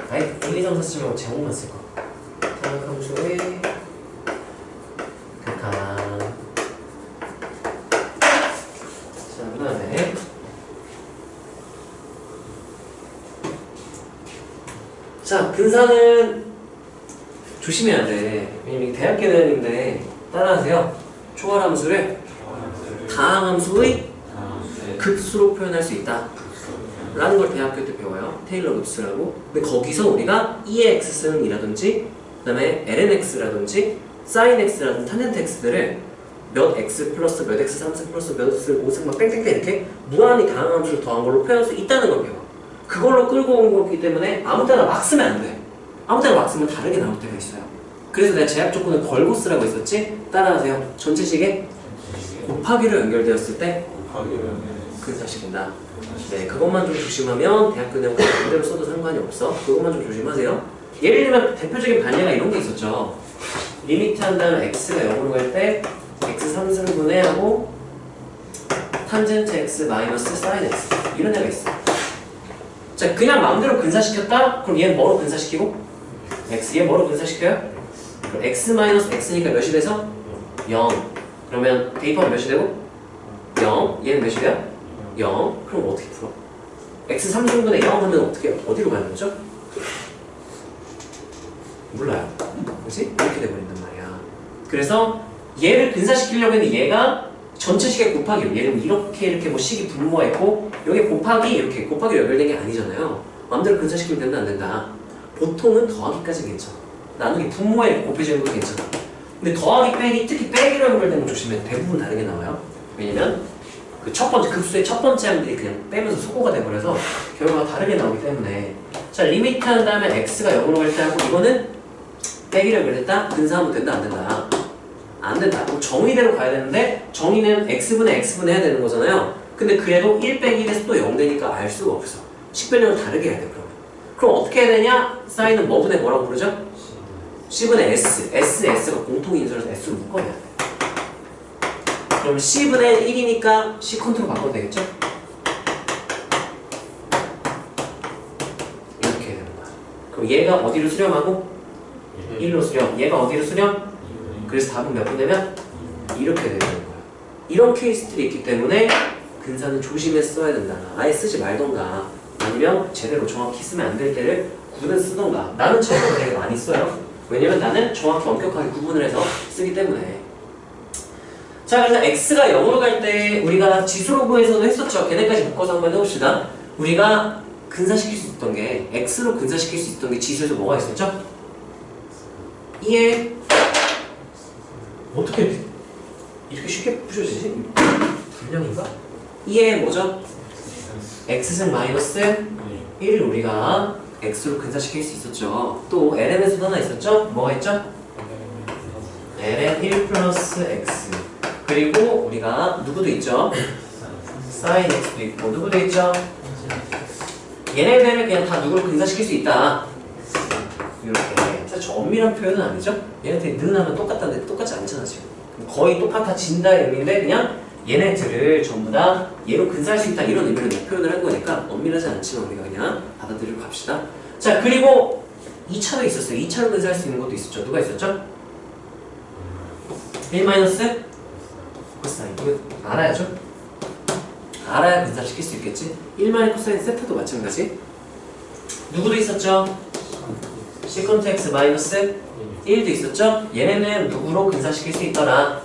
아예 1, 2, 3, 4 쓰면 제목만 쓸 거. 삼각함수의 극한. 자, 그 다음에 자, 근사는 조심해야 돼. 왜냐면 이게 대학 개념인데 따라하세요. 초월함수를 다항함수의 급수로 표현할 수 있다 라는 걸 대학교 때 배워요. 테일러 급수라고. 근데 거기서 우리가 EX승이라든지 그 다음에 LNX라든지 sin X라든지 탄젠트 X들을 몇 X 플러스 몇 X 3승 플러스 몇 X 5승 막 땡땡땡 이렇게 무한히 다항함수를 더한 걸로 표현할 수 있다는 걸 배워. 그걸로 끌고 온 거기 때문에 아무 때나 막 쓰면 안 돼. 아무 때나 막 쓰면 다르게 나올 때가 있어요. 그래서 내가 제약 조건을 걸고 쓰라고 했었지? 따라하세요. 전체식에 곱하기로 연결되었을 때 곱하기를 근사시킨다. 네, 그것만 좀 조심하면 대학교 내용 그대로 써도 상관이 없어. 그것만 좀 조심하세요. 예를 들면 대표적인 반례가 이런 게 있었죠. 리미트 한 다음에 x가 0으로 갈 때 x 3승분해 하고 탄젠트 x 마이너스 사인 x 이런 애가 있어. 자, 그냥 마음대로 근사시켰다? 그럼 얘는 뭐로 근사시키고? x 얘 뭐로 근사시켜요? 그럼 x 마이너스 x니까 몇이 돼서? 0. 그러면 대입하면 몇이 되고? 0. 얘는 몇이 돼요? 0. 그럼 어떻게 풀어? x 3승분의 0 하면 어떻게 어디로 가는 거죠? 몰라요. 그렇지? 이렇게 돼버린단 말이야. 그래서 얘를 근사시키려고 했는데 얘가 전체 식의 곱하기로 얘는 이렇게 뭐 식이 분모가 있고 여기 곱하기 이렇게 곱하기로 연결된 게 아니잖아요. 마음대로 근사시키면 된다 안 된다. 보통은 더하기까지 괜찮아. 나누기 분모에 이렇게 곱해지는 거 괜찮아. 근데 더하기 빼기 특히 빼기로 연결된 거 조심해. 대부분 다르게 나와요. 왜냐면 그 첫 번째 급수의 첫 번째 항들이 그냥 빼면서 소거가 돼버려서 결과가 다르게 나오기 때문에 자 리미트 한 다음에 x가 0으로 갈 때 하고 이거는 빼기로 연결됐다? 근사하면 된다 안 된다? 안 된다. 그럼 정의대로 가야 되는데 정의는 x분의 x분의 해야 되는 거잖아요. 근데 그래도 1 빼기 1에서 또 0 되니까 알 수가 없어. 식변형을 다르게 해야 돼 그러면. 그럼 어떻게 해야 되냐? 사인은 뭐분의 뭐라고 부르죠? c분의 s. s가 공통인수라서 s로 묶어내야 돼. 그럼 c분의 1이니까 c 컨트롤 바꿔도 되겠죠? 이렇게 해야 되는 거야. 그럼 얘가 어디로 수렴하고? 1로 수렴. 얘가 어디로 수렴? 그래서 답은 몇 분되면? 이렇게 되는 거야. 이런 케이스들이 있기 때문에 근사는 조심해서 써야 된다. 아예 쓰지 말던가 아니면 제대로 정확히 쓰면 안 될 때를 구분해서 쓰던가. 나는 저거 되게 많이 써요. 왜냐면 나는 정확히 엄격하게 구분을 해서 쓰기 때문에. 자, 그래서 x가 0으로 갈 때 우리가 지수로 구해서도 했었죠. 걔네까지 묶어서 한번 해봅시다. 우리가 근사시킬 수 있던 게 x로 근사시킬 수 있던 게 지수에서 뭐가 있었죠? 2에 어떻게 이렇게 쉽게 푸셔지지? 불량인가? 2에 뭐죠? x승 마이너스 1을 우리가 x로 근사시킬 수 있었죠. 또 ln에서도 하나 있었죠? 뭐가 있죠? ln 1 플러스 x 그리고 우리가 누구도 있죠? sin x도 있고 누구도 있죠? 얘네들을 그냥 다 누구로 근사시킬 수 있다. 이렇게 사실 엄밀한 표현은 아니죠? 얘네들이 는 하면 똑같다는데 똑같지 않잖아 지금. 거의 똑같아진다 의미인데 그냥 얘네들을 전부 다 얘로 근사할 수 있다 이런 의미로 표현을 한 거니까 엄밀하지 않지만 우리가 그냥 받아들이고 갑시다. 자 그리고 2차도 있었어요. 2차로 근사할 수 있는 것도 있었죠. 누가 있었죠? 1 마이너스 코사인. 이거 알아야죠? 알아야 근사시킬 수 있겠지? 1 마이너스 코사인 세타도 마찬가지. 누구도 있었죠? 시컨트 x 마이너스 1도 있었죠? 얘네는 누구로 근사시킬 수 있더라?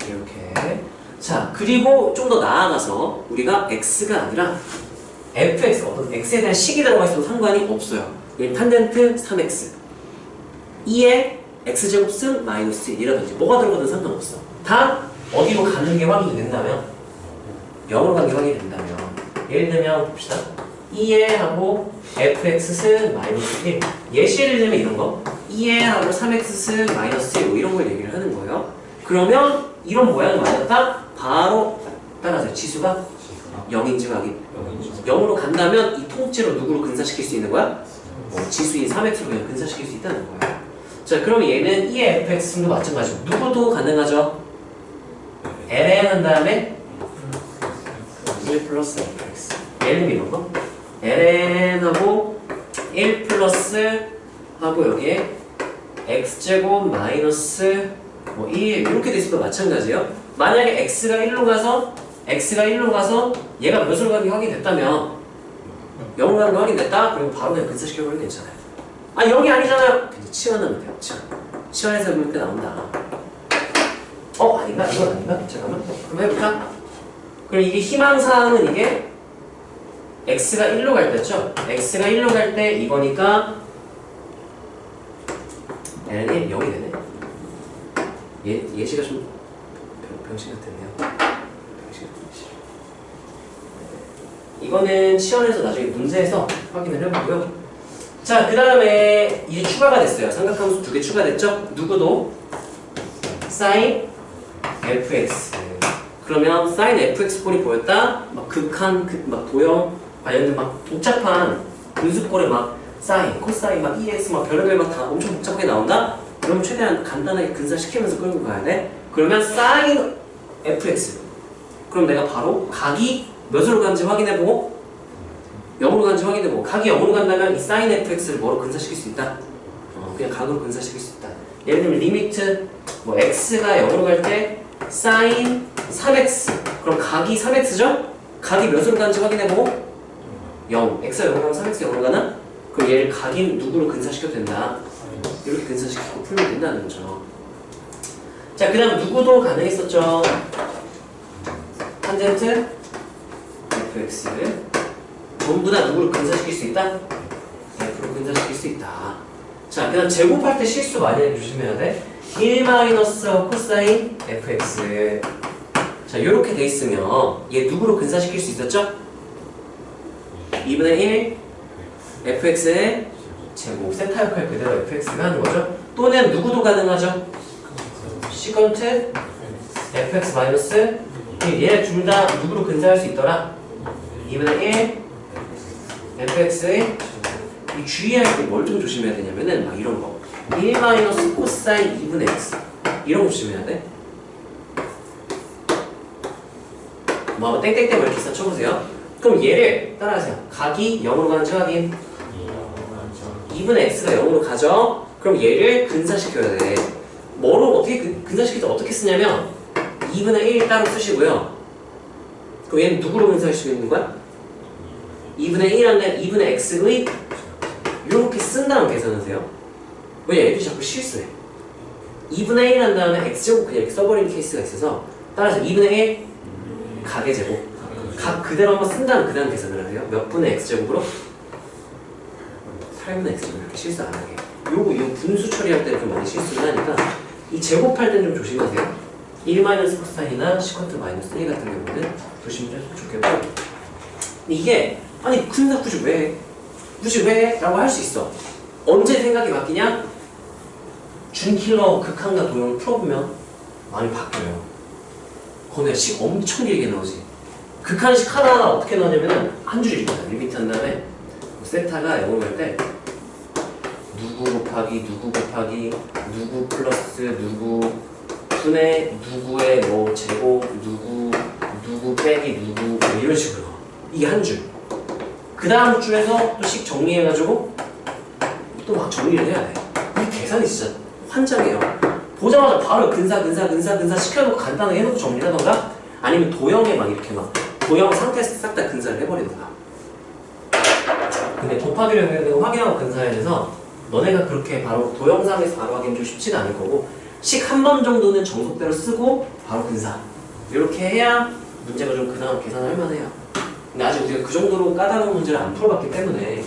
이렇게. 자, 그리고 좀 더 나아가서 우리가 x가 아니라 fx, 어떤 x에 대한 식이 들어가 있어도 상관이 없어요. 얘는 탄젠트 3x 2에 x제곱승 마이너스 1이라든지 뭐가 들어가든 상관없어. 다 어디로 가는 게 확인이 된다면 0으로 가는 게 확인이 된다면 예를 들면 봅시다. 2에 하고 fx승 마이너스 1 예시를 들면 이런 거 2에 하고 3x승 마이너스 1 이런 걸 얘기를 하는 거예요. 그러면 이런 모양이 맞았다? 바로 따라서 지수가 0인지 확인. 0으로 간다면 이 통째로 누구로 근사시킬 수 있는 거야? 지수인 3x로 그냥 근사시킬 수 있다는 거야. 자 그러면 얘는 2의 fx승도 마찬가지고 누구도 가능하죠? ln 한 다음에 1 플러스 fx 예를 들면 이런 거 ln하고 1 플러스 하고 여기에 x제곱 마이너스 뭐 1 이렇게 돼 있어도 마찬가지예요. 만약에 x가 1로 가서 얘가 몇으로 가는 게 확인됐다면 0으로 가는 게 확인됐다? 그리고 바로 그냥 근사시켜버리면 괜찮아요. 아 0이 아니잖아요. 근데 치환하면 돼요. 치환해서 볼 때 나온다. 아닌가? 이건 아닌가? 잠깐만 그럼 해볼까? 그럼 이게 희망사항은 이게 x가 1로 갈 때죠? x가 1로 갈 때 이거니까 ln이 0이 되네. 예시가 좀 병신 같았네요. 이거는 치환해서 나중에 문제에서 확인을 해보고요. 자, 그 다음에 이제 추가가 됐어요. 삼각함수 2개 추가됐죠? 누구도 sin fx. 그러면 sin fx꼴이 보였다? 막 극한, 막 도형 관련된 막 복잡한 분수꼴에 막 sin, 코사인, 막 es, 막 별의별 막 다 엄청 복잡하게 나온다? 그럼 최대한 간단하게 근사시키면서 끌고 가야 돼. 그러면 sin fx. 그럼 내가 바로 각이 몇으로 가는지 확인해보고 0으로 가는지 확인해보고 각이 0으로 간다면 이 sin fx를 뭐로 근사시킬 수 있다? 그냥 각으로 근사시킬 수 있다. 예를 들면 리미트 뭐 x가 0으로 갈 때 sin 3x. 그럼 각이 3x죠? 각이 몇으로 가는지 확인해보고 0. x가 0으로 가면 3x가 0으로 가나? 그럼 얘를 각인 누구로 근사시켜도 된다. 이렇게 근사시키고 풀면 된다는 거죠. 자, 그 다음 누구도 가능했었죠. 탄젠트 fx 전부 다 누구로 근사시킬 수 있다? f로 근사시킬 수 있다. 자, 그 다음 제곱할 때 실수 많이 조심해야 돼. 1 코사인 fx. 자, 요렇게 돼 있으면 얘 누구로 근사시킬 수 있었죠? 2분의 1 fx의 제곱. 세타 역할 그대로 fx가 하는 거죠. 또는 누구도 가능하죠? 시컨트 fx 마이너스 얘 둘 다 누구로 근사할 수 있더라? 2분의 1 fx의 이 주의할 때 뭘 좀 조심해야 되냐면은 막 이런 거 1 코사인 2분의 x 이런 거 조심해야 돼. 뭐 땡땡땡 이렇게 써쳐보세요. 그럼 얘를 따라하세요. 각이 0으로 가는지 확인. 2분의 x가 0으로 가죠? 그럼 얘를 근사시켜야 돼. 뭐로 어떻게 근사시킬지 어떻게 쓰냐면 2분의 1 따로 쓰시고요. 그럼 얘는 누구로 근사할 수 있는 거야? 2분의 1한데 2분의 x의 이렇게 쓴 다음 계산하세요. 왜냐 애들이 자꾸 실수해. 2분의 1 한 다음에 x제곱 그냥 이렇게 써버리는 케이스가 있어서 따라서 2분의 1 각의 제곱 각 그대로 한번 쓴 다음 그 다음 계산을 하세요. 몇 분의 x제곱으로? 8분의 x제곱 이렇게 실수 안 하게. 요 분수 처리할 때 좀 많이 실수를 하니까 이 제곱할 때 좀 조심하세요. 1 코사인이나 시컨트 마이너스 1 같은 경우는 조심해서 좋겠고 이게 아니 근데 굳이 왜? 굳이 왜? 라고 할 수 있어. 언제 생각이 바뀌냐? 준킬러 극한과 도형을 풀어보면 많이 바뀌어요. 거기에 식 엄청 길게 나오지. 극한식 하나하나 어떻게 나오냐면은 한 줄이 있거든. 리미트 한 다음에 세타가 0으로 갈 때 누구 곱하기 누구 곱하기 누구 플러스 누구 분의 누구의 뭐 제곱 누구 빼기 누구 뭐 이런 식으로 이게 한 줄. 그 다음 줄에서 또 식 정리해가지고 또 막 정리를 해야 돼. 이 계산이 진짜 환장해요. 보자마자 바로 근사 시켜놓고 간단하게 해놓고 정리를 하던가 아니면 도형에 막 이렇게 막 도형 상태에서 싹 다 근사를 해버리던가. 근데 곱하기를 해야 되고 확인하고 근사해야 돼서 너네가 그렇게 바로 도형상에서 바로 하기는 좀 쉽지가 않을 거고 식 한 번 정도는 정석대로 쓰고 바로 근사 이렇게 해야 문제가 좀 그나마 계산할 만해요. 근데 아직 우리가 그 정도로 까다로운 문제를 안 풀어봤기 때문에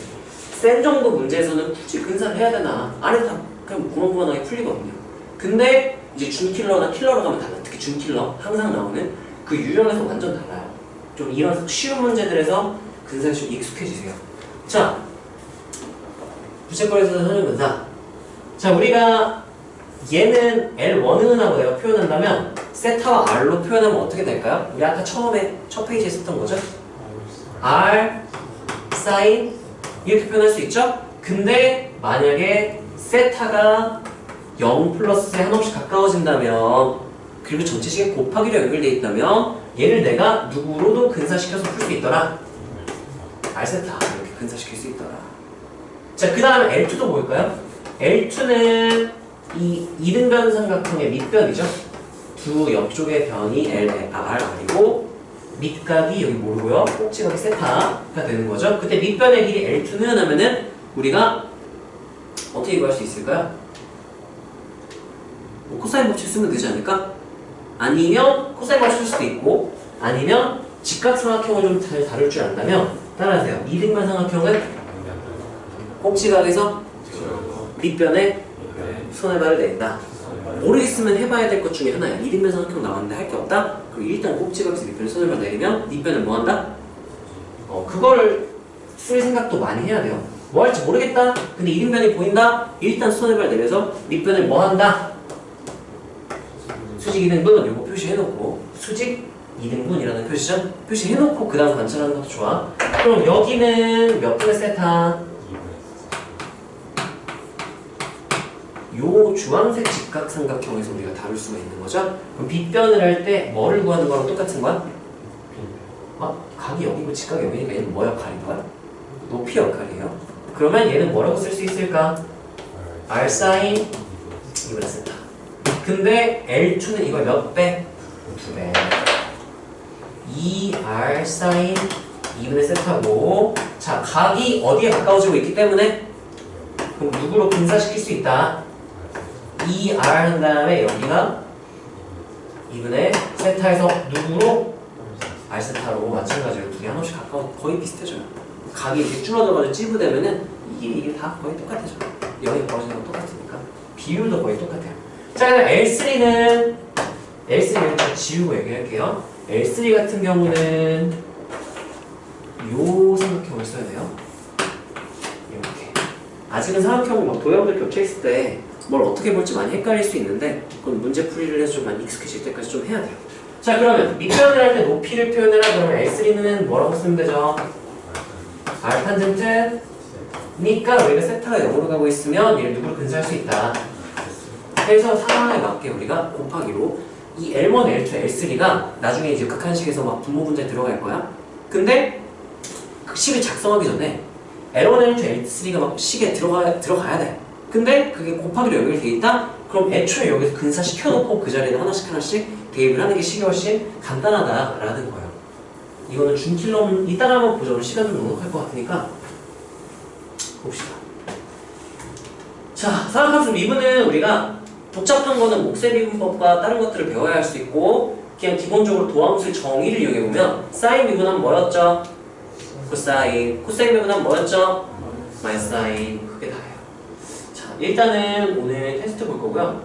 센 정도 문제에서는 굳이 근사를 해야 되나 안 해도 다 그냥 무난무난하게 풀리거든요. 근데 이제 준킬러나 킬러로 가면 달라. 특히 준킬러 항상 나오는 그 유형에서 완전 달라요. 좀 이런 쉬운 문제들에서 근사에 좀 익숙해지세요. 자, 부채꼴에서 선형 근사. 자, 우리가 얘는 L1은하고 내가 표현한다면 세타와 R로 표현하면 어떻게 될까요? 우리 아까 처음에 첫 페이지에 썼던 거죠? R, sin 이렇게 표현할 수 있죠? 근데 만약에 세타가 0 플러스에 한없이 가까워진다면 그리고 전체식에 곱하기로 연결되어 있다면 얘를 내가 누구로도 근사시켜서 풀 수 있더라. R세타 이렇게 근사시킬 수 있더라. 자, 그 다음에 L2도 뭘까요? L2는 이 이등변 삼각형의 밑변이죠. 두 옆쪽의 변이 R이고 밑각이 여기 모르고요. 꼭지각이 세타가 되는 거죠. 그때 밑변의 길이 L2는 하면은 우리가 어떻게 구할 수 있을까요? 뭐 코사인 법칙 쓰면 되지 않을까? 아니면 코사인 법칙 쓸 수도 있고 아니면 직각삼각형을 좀 잘 다룰 줄 안다면 따라하세요. 이등변 삼각형은 꼭지각에서 밑변에 손에 발을 댄다. 모르겠으면 해봐야 될 것 중에 하나야. 이등변 삼각형 나왔는데 할 게 없다? 그럼 일단 꼭지각에서 밑변에 손을 발 내리면 밑변을 뭐 한다? 그걸 쓸 생각도 많이 해야 돼요. 뭐 할지 모르겠다? 근데 이등변이 보인다? 일단 손을 발 내려서 밑변을 뭐 한다? 수직 2등분 요거 표시해놓고 수직 2등분이라는 표시해놓고 그 다음 관찰하는 것도 좋아. 그럼 여기는 몇 분의 세타? 요 주황색 직각삼각형에서 우리가 다룰 수가 있는 거죠. 그럼 빗변을 할 때 뭐를 구하는 거랑 똑같은 거야? 각이 여기고 직각이 여기니까 얘는 뭐 역할인 거야? 높이 역할이에요. 그러면 얘는 뭐라고 쓸 수 있을까? R 사인 2분의 세타. 근데 L2는 이걸 몇 배? 2배. 2R 사인 2분의 세타고, 자, 각이 어디에 가까워지고 있기 때문에 그럼 누구로 분사시킬 수 있다? 2R 한 다음에 여기가 2분의 세타에서 누구로? R 세타로 마찬가지로 둘이 하나씩 가까워 거의 비슷해져요. 각이 이렇게 줄어들어가지고 찌부되면은 이게 다 거의 똑같아져. 여기 벌어지는 건 똑같으니까 비율도 거의 똑같아요. 자, 그럼 L3는 이렇게 지우고 얘기할게요. L3 같은 경우는 요 삼각형을 써야 돼요. 이렇게. 아직은 삼각형이 막 도형들 겹쳐 있을 때 뭘 어떻게 볼지 많이 헷갈릴 수 있는데 그건 문제 풀이를 해서 좀 많이 익숙해질 때까지 좀 해야 돼요. 자, 그러면 밑변을 할 때 높이를 표현해라. 그러면 L3는 뭐라고 쓰면 되죠? R 탄젠트 니까 우리가 세타가 0으로 가고 있으면 얘를 누구로 근사할 수 있다. 그래서 상황에 맞게 우리가 곱하기로 이 L1, L2, L3가 나중에 이제 극한식에서 막 분모 분자에 들어갈 거야. 근데 그 식을 작성하기 전에 L1, L2, L3가 막 식에 들어가야 돼. 근데 그게 곱하기로 연결돼 있다? 그럼 애초에 여기서 근사시켜놓고 그 자리에 하나씩 대입을 하는 게 식이 훨씬 간단하다라는 거예요. 이거는 준킬러 이따가 한번 보죠. 오늘 시간 좀 넉넉할 것 같으니까 봅시다. 자, 사각함수 미분은 우리가 복잡한 거는 몫의 미분법과 다른 것들을 배워야 할 수 있고 그냥 기본적으로 도함수의 정의를 이용해보면 사인 미분하면 뭐였죠? 코사인. 코사인 미분하면 뭐였죠? 마이너스 사인. 그게 다예요. 자, 일단은 오늘 테스트 볼 거고요.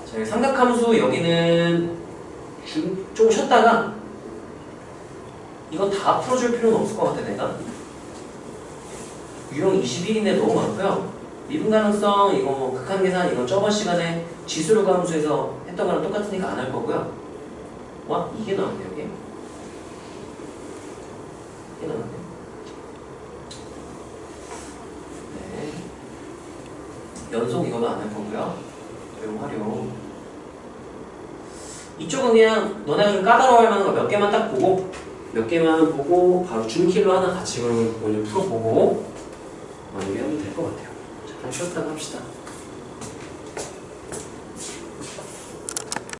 자, 삼각함수 여기는 좀 쉬었다가 이거 다 풀어줄 필요는 없을 것 같아 내가. 유형 21인데 너무 많고요. 미분 가능성 이거 뭐 극한 계산 이건 저번 시간에 지수로 함수에서 했던 거랑 똑같으니까 안 할 거고요. 와, 이게 나왔네 여기. 이게 나왔네. 네. 연속 이거도 안 할 거고요. 활용. 이쪽은 그냥 너네가 좀 까다로워할 만한 거 몇 개만 딱 보고 몇 개만 보고 바로 준킬로 하나 같이 그러면 오늘 풀어보고 마무리하면 될 것 같아요. 자, 그럼 쉬었다가 합시다.